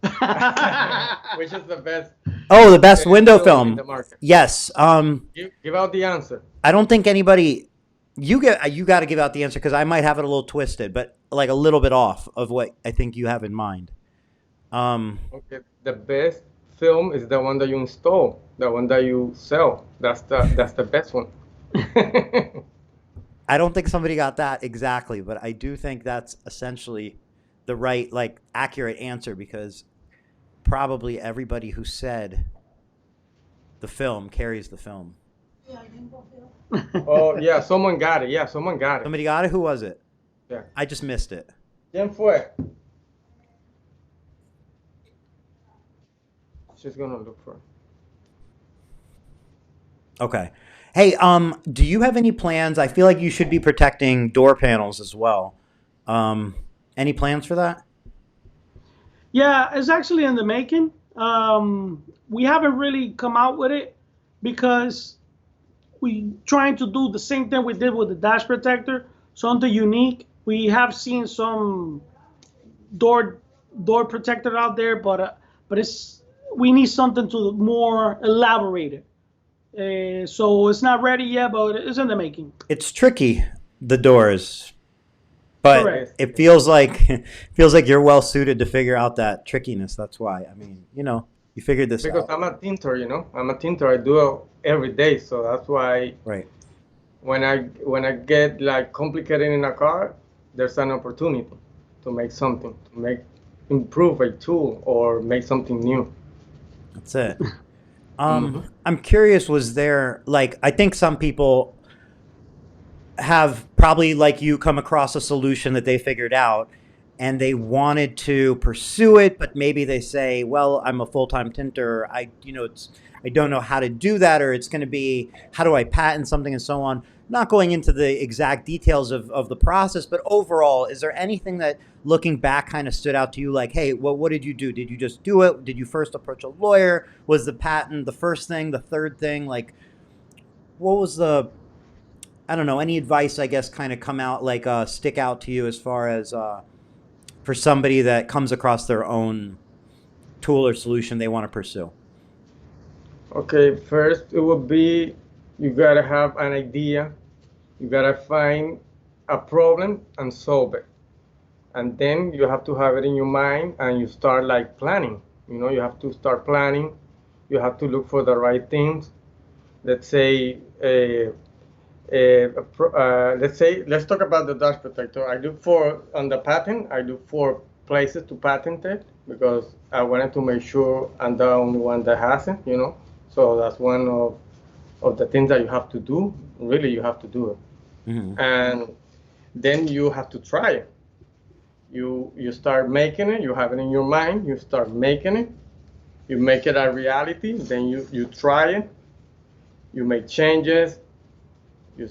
Which is the best? Oh, the best window in film. the market? Yes. Give out the answer. I don't think anybody. You got to give out the answer because I might have it a little twisted, but like a little bit off of what I think you have in mind. Okay, the best film is the one that you install, the one that you sell. That's the best one. I don't think somebody got that exactly, but I do think that's essentially the right, like, accurate answer because probably everybody who said the film carries the film. Oh yeah, someone got it. Yeah, someone got it. Somebody got it? Who was it? Yeah. I just missed it. ¿Quién fue? She's gonna look for it. Okay. Hey, do you have any plans? I feel like you should be protecting door panels as well. Any plans for that? Yeah, it's actually in the making. We haven't really come out with it because we trying to do the same thing we did with the dash protector, something unique. We have seen some door protector out there, but we need something to more elaborate it. So it's not ready yet, but it's in the making. It's tricky, the doors, but Correct. it feels like you're well suited to figure out that trickiness. That's why. I mean, you figured this Because out. I'm a tinter, I'm a tinter. I do it every day, so that's why Right. when I get like complicated in a car, there's an opportunity to make something, improve a tool or make something new. That's it. I'm curious, was there, like, I think some people have probably, like you, come across a solution that they figured out and they wanted to pursue it, but maybe they say, well, I'm a full-time tinter. I don't know how to do that, or it's going to be, how do I patent something and so on. Not going into the exact details of the process, but overall, is there anything that, looking back, kind of stood out to you? Like, hey, what did you do? Did you just do it? Did you first approach a lawyer? Was the patent the first thing, the third thing? Like, what was I don't know, any advice, I guess, kind of come out, like, stick out to you as far as for somebody that comes across their own tool or solution they want to pursue? Okay, first it would be you gotta have an idea, you gotta find a problem and solve it, and then you have to have it in your mind and you start like planning. You have to start planning. You have to look for the right things. Let's say let's talk about the dash protector. On the patent, I look for places to patent it because I wanted to make sure I'm the only one that has it, So that's one of the things that you have to do. Really, you have to do it. Mm-hmm. And then you have to try it. You start making it, you have it in your mind, you start making it, you make it a reality, then you try it, you make changes, you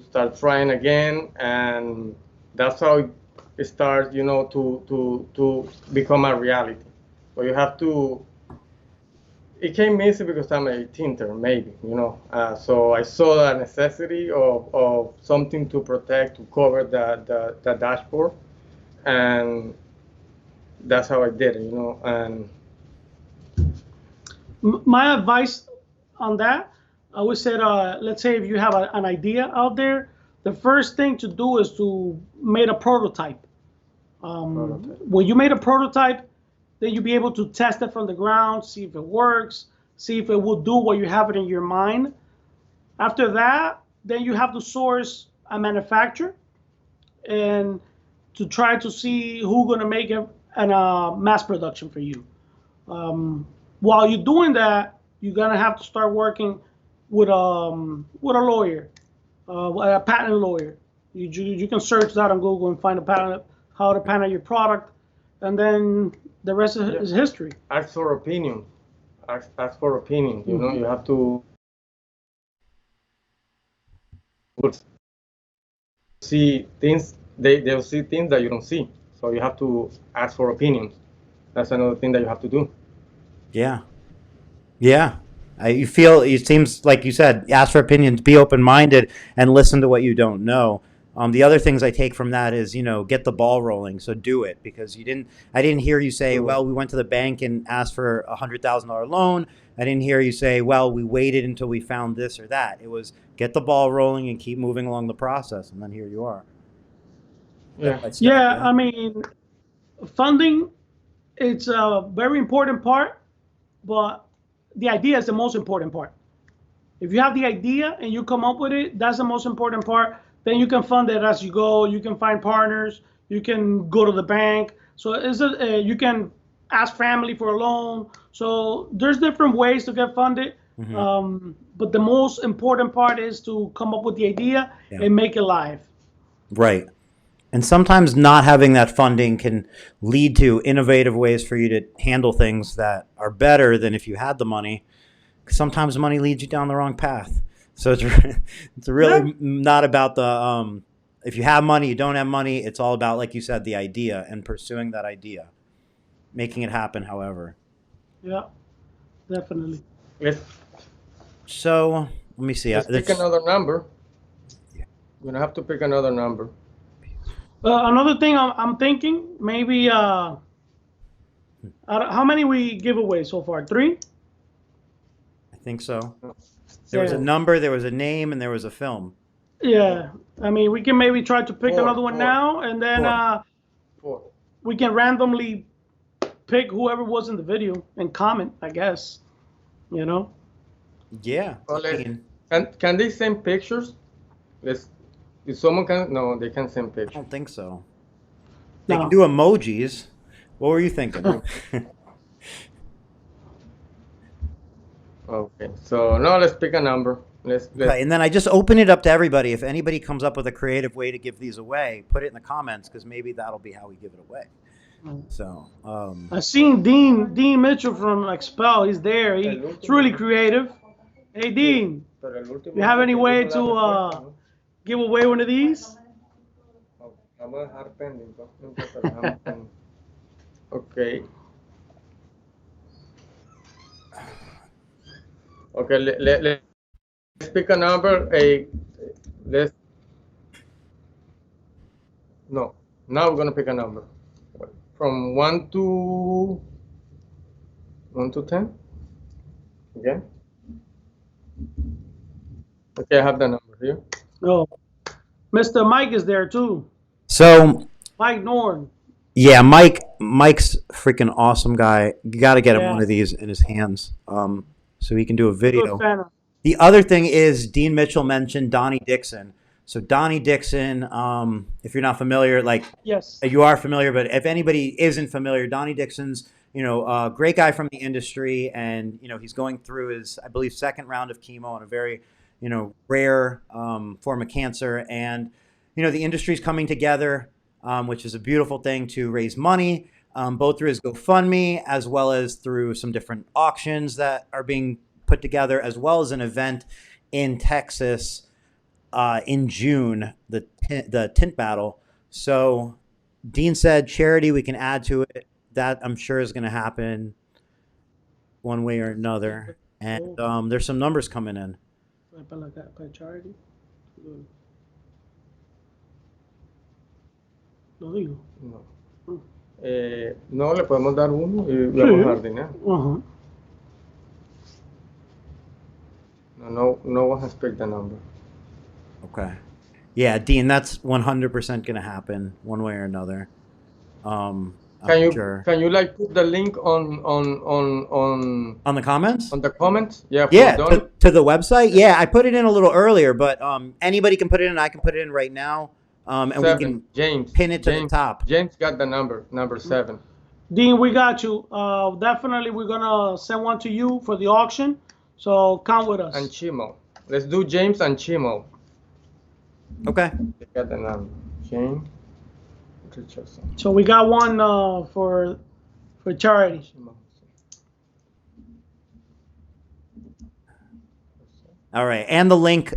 start trying again, and that's how it starts, to become a reality. So you have to. It came easy because I'm a tinter, maybe, So I saw the necessity of something to protect, to cover the dashboard, and that's how I did it, And My advice on that, I would say, let's say if you have an idea out there, the first thing to do is to make a prototype. When you made a prototype, then you'll be able to test it from the ground, see if it works, see if it will do what you have it in your mind. After that, then you have to source a manufacturer and to try to see who's going to make it in a mass production for you. While you're doing that, you're going to have to start working with a lawyer, a patent lawyer. You can search that on Google and find a patent, how to patent your product, and then the rest is history. Ask for opinion. Ask for opinion. You know, you have to see things. They'll see things that you don't see. So you have to ask for opinions. That's another thing that you have to do. Yeah. Yeah. You feel, it seems like you said, ask for opinions, be open-minded, and listen to what you don't know. The other things I take from that is, get the ball rolling. So do it, because I didn't hear you say, well, we went to the bank and asked for a $100,000 loan. I didn't hear you say, well, we waited until we found this or that. It was get the ball rolling and keep moving along the process. And then here you are. Yeah. I mean, funding, it's a very important part, but the idea is the most important part. If you have the idea and you come up with it, that's the most important part. Then you can fund it as you go. You can find partners. You can go to the bank. So you can ask family for a loan. So there's different ways to get funded. But the most important part is to come up with the idea and make it live. Right. And sometimes not having that funding can lead to innovative ways for you to handle things that are better than if you had the money. Sometimes money leads you down the wrong path. So it's really not about the if you have money, you don't have money. It's all about, like you said, the idea and pursuing that idea, making it happen. However, yeah, definitely. So let me see. Let's pick another number. You're gonna have to pick another number. Another thing I'm thinking, maybe how many we give away so far? 3? I think so. There was a number, there was a name, and there was a film. Yeah, I mean, we can maybe try to pick another one now, and then we can randomly pick whoever was in the video and comment, I guess. Yeah. Can they send pictures? If someone can, no, they can't send pictures. I don't think so. They can do emojis. What were you thinking? Okay, so now let's pick a number. Okay, and then I just open it up to everybody. If anybody comes up with a creative way to give these away, put it in the comments, because maybe that'll be how we give it away. So I've seen Dean Mitchell from Expel. He's there. He's really creative. Hey, Dean, you have any way to give away one of these? Okay. Okay, let's pick a number. Now we're gonna pick a number from 1 to 10. Okay. Okay, I have the number here. Oh, Mr. Mike is there too. So Mike Norn. Yeah, Mike's freaking awesome guy. You got to get him one of these in his hands, so he can do a video. The other thing is Dean Mitchell mentioned Donnie Dixon. So Donnie Dixon, if you're not familiar, yes, you are familiar, but if anybody isn't familiar, Donnie Dixon's, a great guy from the industry, and he's going through his, I believe, 2nd round of chemo on a very, rare form of cancer, and the industry's coming together, which is a beautiful thing to raise money, both through his GoFundMe as well as through some different auctions that are being put together, as well as an event in Texas in June, the Tint Battle. So Dean said charity we can add to it. That I'm sure is going to happen one way or another. And there's some numbers coming in. Charity. Lo digo. No. No, le podemos dar uno y vamos a dar dinero. No one has picked the number. Okay. Yeah, Dean, that's 100% going to happen one way or another. Can you like put the link on the comments? on the comments? Yeah. Yeah, to the website. Yeah, I put it in a little earlier, but anybody can put it in. I can put it in right now, and we can pin it to the top. James got the number 7. Dean, we got you. Definitely, we're gonna send one to you for the auction. So count with us. And Chimo. Let's do James and Chimo. Okay. They got the number. James Richardson. So we got one for charity. All right, and the link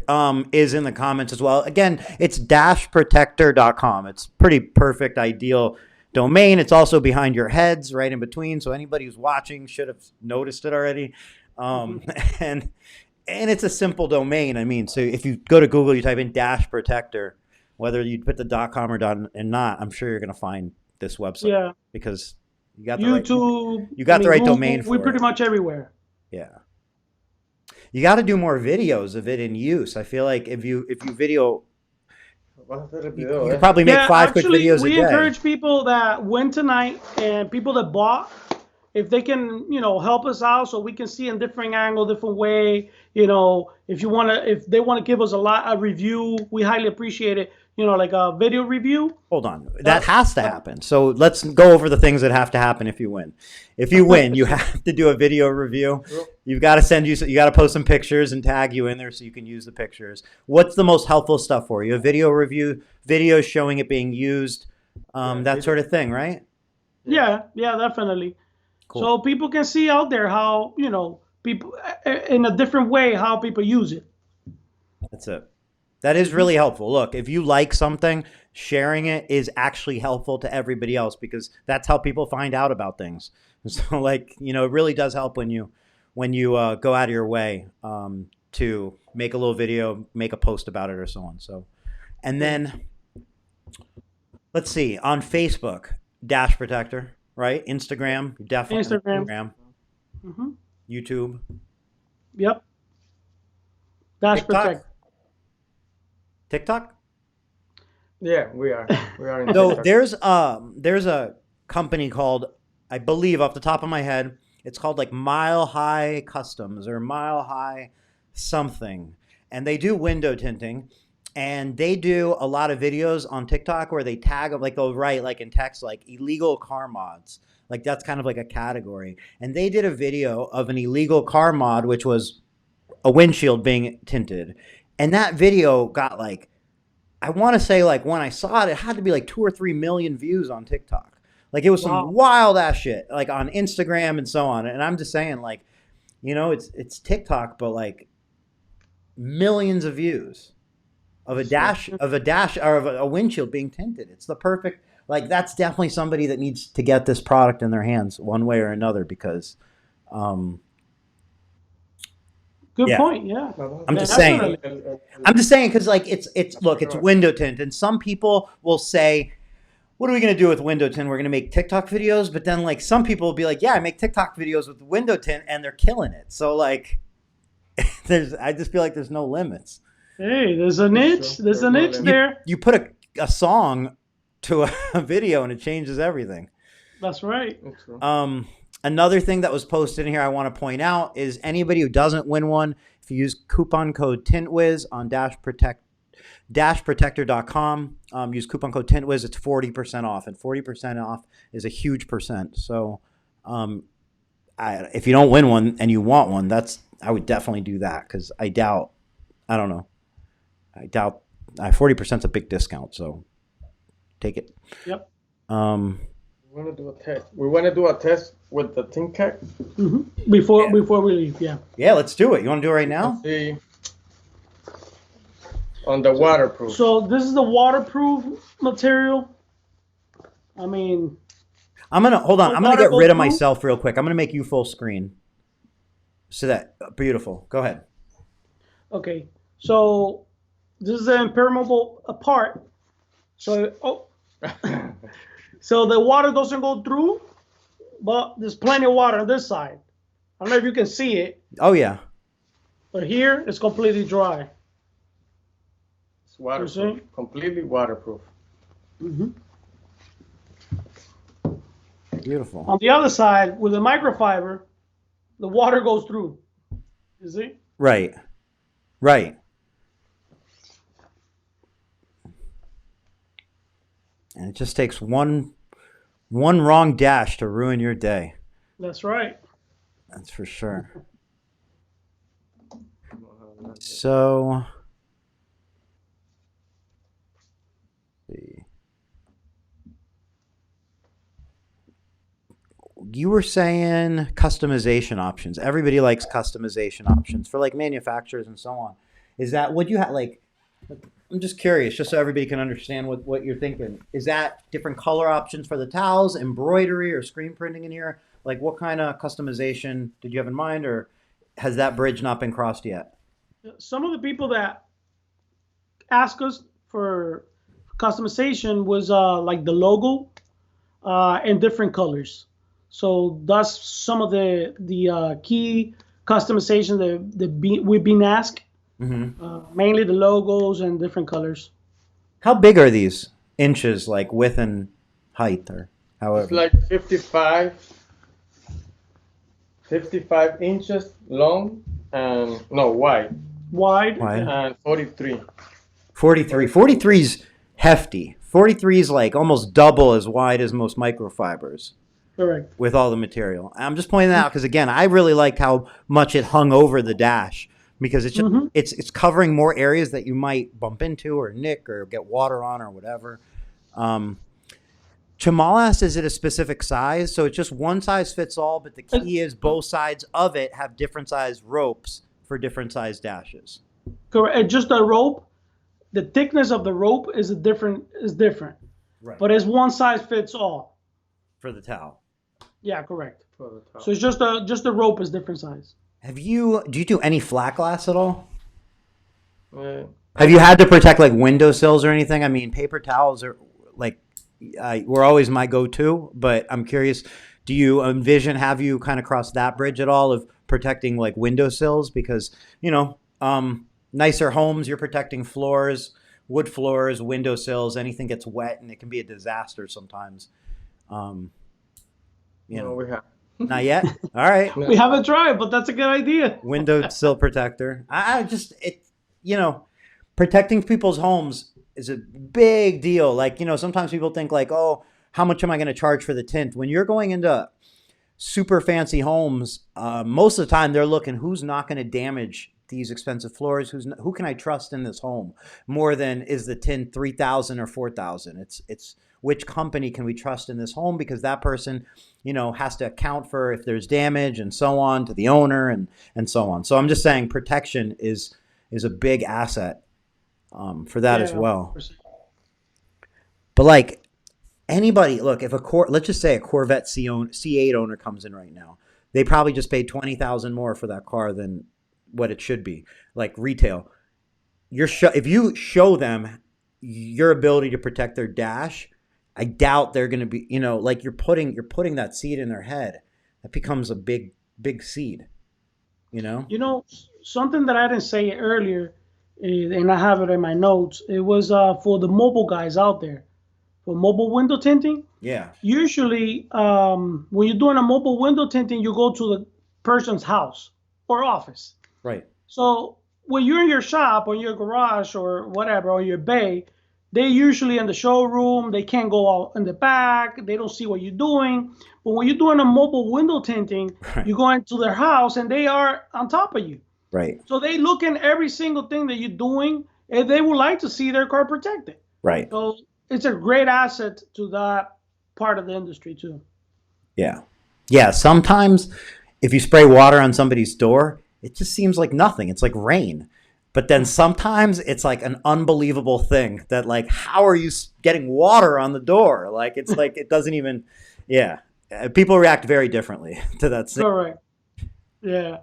is in the comments as well. Again, it's dashprotector.com. It's pretty perfect, ideal domain. It's also behind your heads, right in between. So anybody who's watching should have noticed it already. And it's a simple domain. I mean, so if you go to Google, you type in Dash Protector, whether you put the .com or and not, I'm sure you're going to find this website. Yeah. Because you got the YouTube. You got the right domain for it. We're pretty much everywhere. Yeah. You got to do more videos of it in use. I feel like if you video, you could probably make 5 quick videos a day. We encourage people that win tonight and people that bought, if they can, help us out so we can see in different angle, different way. If they want to give us a review, we highly appreciate it. Like a video review. Hold on, that has to happen. So let's go over the things that have to happen if you win. If you win, you have to do a video review. You've got to you got to post some pictures and tag you in there so you can use the pictures. What's the most helpful stuff for you? A video review, videos showing it being used, that sort of thing, right? Yeah, definitely. Cool. So people can see out there how, people in a different way, how people use it. That's it. That is really helpful. Look, if you like something, sharing it is actually helpful to everybody else because that's how people find out about things. So it really does help when you go out of your way to make a little video, make a post about it or so on. So, and then let's see, on Facebook, Dash Protector, right? Instagram, definitely Instagram. Mm-hmm. YouTube. Yep. Dash Protector. TikTok? Yeah, we are. We are in So TikTok. there's a company called, I believe off the top of my head, it's called like Mile High Customs or Mile High something. And they do window tinting. And they do a lot of videos on TikTok where they tag them, like they'll write like in text, like illegal car mods. Like that's kind of like a category. And they did a video of an illegal car mod, which was a windshield being tinted. And that video got like, I want to say like when I saw it, it had to be like 2 or 3 million views on TikTok. Like it was some wild ass shit, like on Instagram and so on. And I'm just saying like, it's TikTok, but like millions of views of a dash or of a windshield being tinted. It's the perfect, like that's definitely somebody that needs to get this product in their hands one way or another because, Good point. Yeah. I'm just saying because like it's window tint and some people will say, what are we going to do with window tint? We're going to make TikTok videos. But then like some people will be like, yeah, I make TikTok videos with window tint and they're killing it. So like I just feel like there's no limits. Hey, there's a niche. There's a niche there. You put a song to a video and it changes everything. That's right. Another thing that was posted in here I want to point out is anybody who doesn't win one, if you use coupon code TintWiz on dashprotector.com, use coupon code TintWiz, it's 40% off. And 40% off is a huge percent. So if you don't win one and you want one, I would definitely do that because I doubt 40% is a big discount. So take it. Yep. We want to do a test. We want to do a test with the Tint Keg. Mm-hmm. Before we leave, yeah. Yeah, let's do it. You want to do it right now? Let's see. On the waterproof. So this is the waterproof material. I mean, I'm gonna get rid of myself real quick. I'm gonna make you full screen. So that beautiful. Go ahead. Okay. So this is an impermeable part. So so the water doesn't go through, but there's plenty of water on this side. I don't know if you can see it. Oh, yeah. But here, it's completely dry. It's waterproof. Completely waterproof. Mm-hmm. beautiful. On the other side, with the microfiber, the water goes through. You see? Right. Right. And it just takes one wrong dash to ruin your day. That's right. That's for sure. So, let's see. You were saying customization options. Everybody likes customization options for like manufacturers and so on. Is that what you have? Like, I'm just curious, just so everybody can understand what you're thinking. Is that different color options for the towels, embroidery, or screen printing in here? Like, what kind of customization did you have in mind, or has that bridge not been crossed yet? Some of the people that ask us for customization was like the logo in different colors. So that's some of the key customization that we've been asked. Mm-hmm. Mainly the logos and different colors. How big are these inches, like width and height, or however? It's like 55 inches long and wide. Wide. Wide. Yeah. And 43. 43. 43 is hefty. 43 is like almost double as wide as most microfibers. Correct. With all the material. I'm just pointing that out because, again, I really liked how much it hung over the dash, because it's just, it's covering more areas that you might bump into or nick or get water on or whatever. Chamal asked, is it a specific size? So it's just one size fits all, but the key is both sides of it have different size ropes for different size dashes. Correct. Just the rope, the thickness of the rope is different. Right. But it's one size fits all. For the towel. Yeah, correct. So it's just the rope is different size. Do you do any flat glass at all? Uh, Have you had to protect like windowsills or anything? I mean, paper towels are like were always my go-to, but I'm curious, do you envision, have you kind of crossed that bridge at all of protecting like windowsills? Because, nicer homes, you're protecting floors, wood floors, windowsills, anything gets wet and it can be a disaster sometimes. No, we have. Not yet? All right. We haven't tried, but that's a good idea. Windowsill protector. Protecting people's homes is a big deal. Like, sometimes people think like, oh, how much am I going to charge for the tint? When you're going into super fancy homes, most of the time they're looking who's not going to damage these expensive floors, who can I trust in this home, more than is the tint $3,000 or $4,000. It's which company can we trust in this home, because that person, has to account for if there's damage and so on to the owner and so on. So I'm just saying protection is a big asset for that as well. 100%. But like anybody, look, if let's just say a Corvette C8 owner comes in right now, they probably just paid $20,000 more for that car than what it should be, like retail. If you show them your ability to protect their dash, I doubt they're going to be, like you're putting that seed in their head. That becomes a big seed, Something that I didn't say earlier, and I have it in my notes. It was for the mobile guys out there, for mobile window tinting. Yeah. Usually, when you're doing a mobile window tinting, you go to the person's house or office. Right. So when you're in your shop or your garage or whatever, or your bay, they usually in the showroom, they can't go out in the back. They don't see what you're doing. But when you're doing a mobile window tinting, you go into their house and they are on top of you. Right. So they look in every single thing that you're doing, and they would like to see their car protected. Right. So it's a great asset to that part of the industry too. Yeah. Yeah. Sometimes if you spray water on somebody's door, it just seems like nothing. It's like rain. But then sometimes it's like an unbelievable thing that like, how are you getting water on the door? Like, it's like, it doesn't even, yeah. People react very differently to that. Correct. Yeah.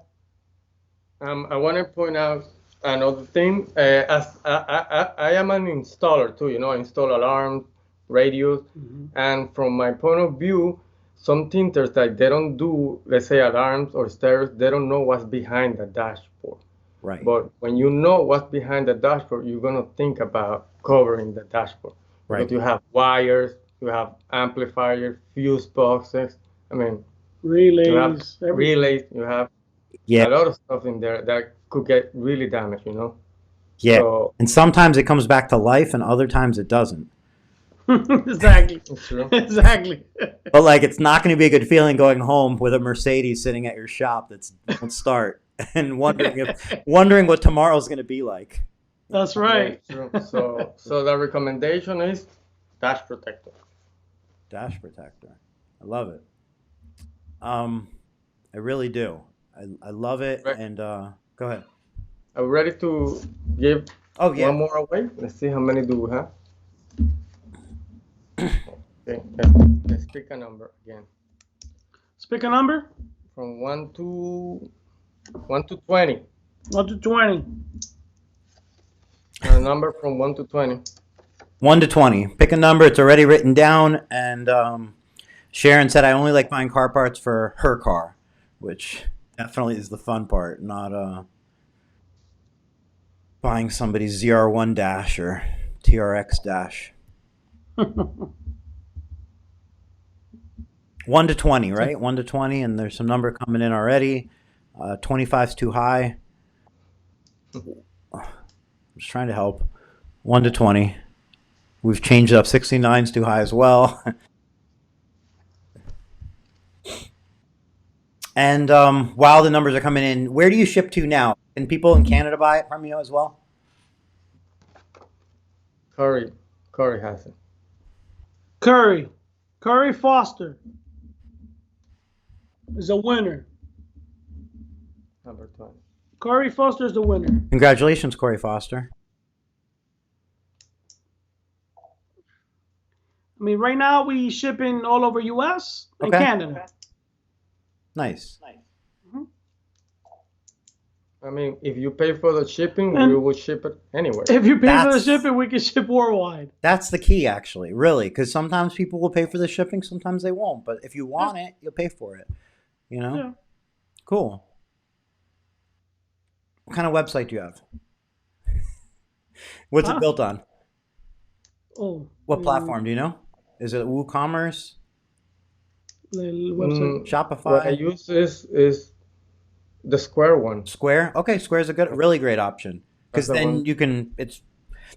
I want to point out another thing. As I am an installer too, install alarms, radios. And from my point of view, some tinters that they don't do, let's say alarms or stairs, they don't know what's behind the dashboard. Right. But when you know what's behind the dashboard, you're going to think about covering the dashboard. Right. Because you have wires, you have amplifiers, fuse boxes. I mean, you have Relays, everything. relays, you have Yeah, a lot of stuff in there that could get really damaged, you know? yeah. So And sometimes it comes back to life, and other times it doesn't. Exactly. it's true. Exactly. But like, it's not going to be a good feeling going home with a Mercedes sitting at your shop that's won't start, and wondering what tomorrow's going to be like. That's Yeah, right. it's true. So the recommendation is dash protector. Dash protector. I love it. I really do. I love it. Right. And go ahead. Are we ready to give Oh yeah. one more away? Let's see how many do we have. Okay, let's pick a number again. Pick a number. From 1 to 20. 1 to 20. A number from 1 to 20. 1 to 20. Pick a number. It's already written down. And Sharon said I only like buying car parts for her car, which definitely is the fun part, not buying somebody's ZR1 dash or TRX dash. 1 to 20, right? 1 to 20, and there's some number coming in already. 25's too high. I'm just trying to help. 1 to 20. We've changed up. 69's too high as well. And while the numbers are coming in, where do you ship to now? Can people in Canada buy it from you as well? Corey has it. Curry Foster is a winner. Number 20. Curry Foster is the winner. Congratulations, Corey Foster. I mean, right now we shipping all over U.S. and Okay. Canada. Nice. I mean, if you pay for the shipping, And- we will ship it anywhere. If you pay for the That's- shipping, we can ship worldwide. That's the key, actually, really, because sometimes people will pay for the shipping, sometimes they won't. But if you want it, you'll pay for it. You know? Yeah. Cool. What kind of website do you have? What's Huh? it built on? Oh. What platform, do you know? Is it WooCommerce, The website. Shopify, What I use is the square one. Square? Okay, Square's a really great option because That's the then one. you can.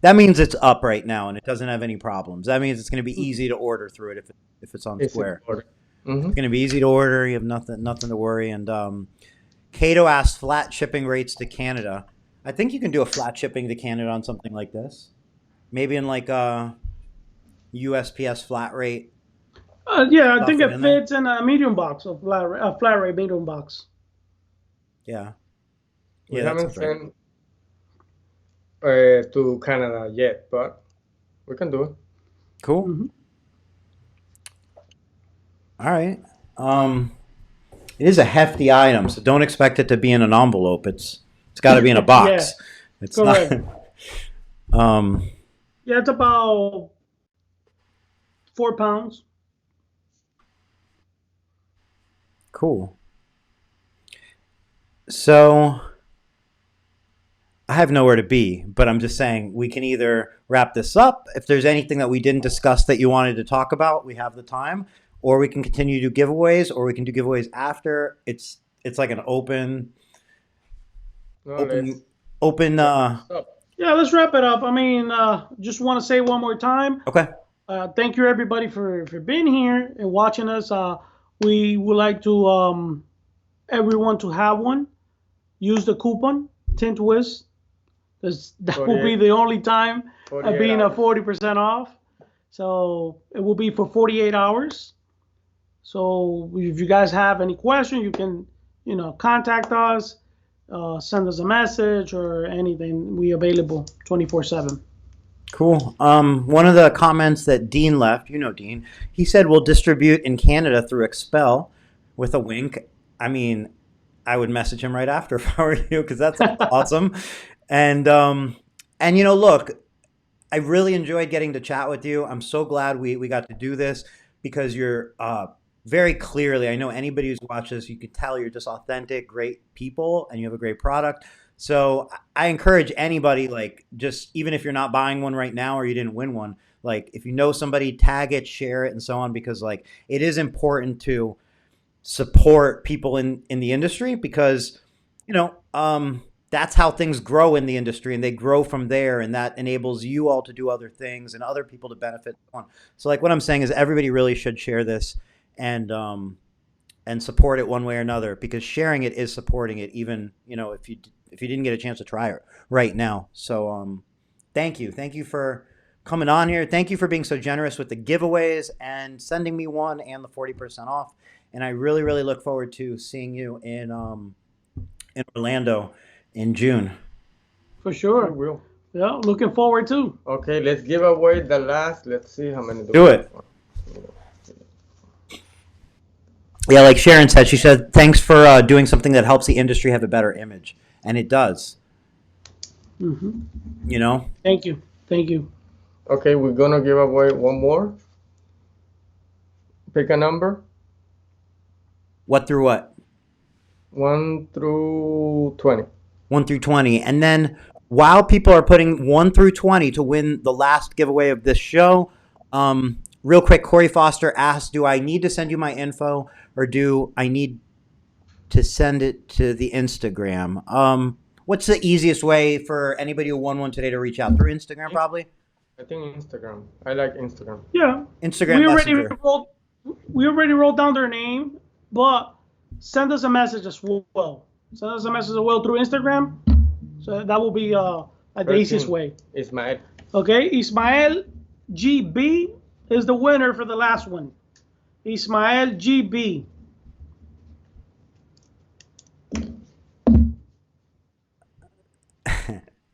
That means it's up right now and it doesn't have any problems. That means it's going to be easy to order through it if it's on It's Square. important. It's going to be easy to order. You have nothing to worry. And Cato asked flat shipping rates to Canada. I think you can do a flat shipping to Canada on something like this. Maybe in like a USPS flat rate. Yeah, I Stuff think it it in there. fits in a medium box, a flat rate medium box. Yeah. We Yeah, that haven't sounds right. sent to Canada yet, but we can do it. Cool. Mhm. All right. It is a hefty item, so don't expect it to be in an envelope. It's got to be in a box. Yeah, It's correct. not. Yeah, it's about 4 pounds. Cool. So I have nowhere to be, but I'm just saying we can either wrap this up. If there's anything that we didn't discuss that you wanted to talk about, we have the time, or we can continue to do giveaways, or we can do giveaways after. It's like an open. No, let's Open. stop. Yeah, let's wrap it up. I mean, just want to say one more time, Okay. thank you everybody for being here and watching us. We would like to everyone to have one. Use the coupon Tint Wiz. That will be 48 the only time 48 being a hours. 40% off. So it will be for 48 hours. So if you guys have any question, you can contact us, send us a message or anything. We available 24/7. Cool. One of the comments that Dean left, Dean, he said we'll distribute in Canada through Expel with a wink. I mean, I would message him right after if I were you because that's awesome. And look, I really enjoyed getting to chat with you. I'm so glad we got to do this because you're very clearly, I know anybody who's watched this, you could tell you're just authentic, great people, and you have a great product. So I encourage anybody, like, just even if you're not buying one right now or you didn't win one, Like if you know somebody, tag it, share it, and so on, because like it is important to support people in the industry, because that's how things grow in the industry, and they grow from there, and that enables you all to do other things and other people to benefit on. So like what I'm saying is everybody really should share this and support it one way or another, because sharing it is supporting it, even if you didn't get a chance to try it right now. So thank you for coming on here. Thank you for being so generous with the giveaways and sending me one and the 40% off. And I really, really look forward to seeing you in Orlando in June. For sure. I will. Yeah, looking forward to. Okay, let's give away the last. Let's see how many. Do it. Yeah, like Sharon said, she said, thanks for doing something that helps the industry have a better image. And it does. Mm-hmm. Thank you. Okay, we're going to give away one more. Pick a number. What through what? 1 through 20. 1 through 20. And then while people are putting 1 through 20 to win the last giveaway of this show, real quick, Corey Foster asked, do I need to send you my info, or do I need to send it to the Instagram? What's the easiest way for anybody who won one today to reach out? Through Instagram, probably? I think Instagram. I like Instagram. Yeah. Instagram Messenger. We already wrote down their name, but send us a message as well. Send us a message as well through Instagram. So that will be the easiest way. Ismael. Okay, Ismael GB is the winner for the last one. Ismael GB.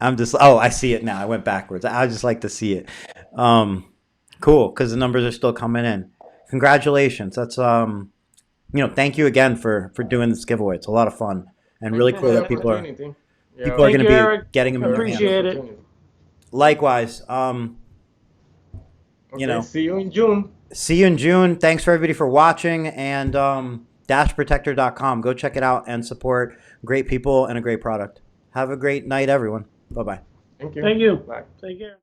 I see it now. I went backwards. I just like to see it. Cool, because the numbers are still coming in. Congratulations. That's thank you again for doing this giveaway. It's a lot of fun and really cool that people are going to be getting them in their hands. Appreciate it. Likewise. See you in June. See you in June. Thanks for everybody for watching, and dashprotector.com. Go check it out and support great people and a great product. Have a great night, everyone. Bye-bye. Thank you. Thank you. Bye. Take care.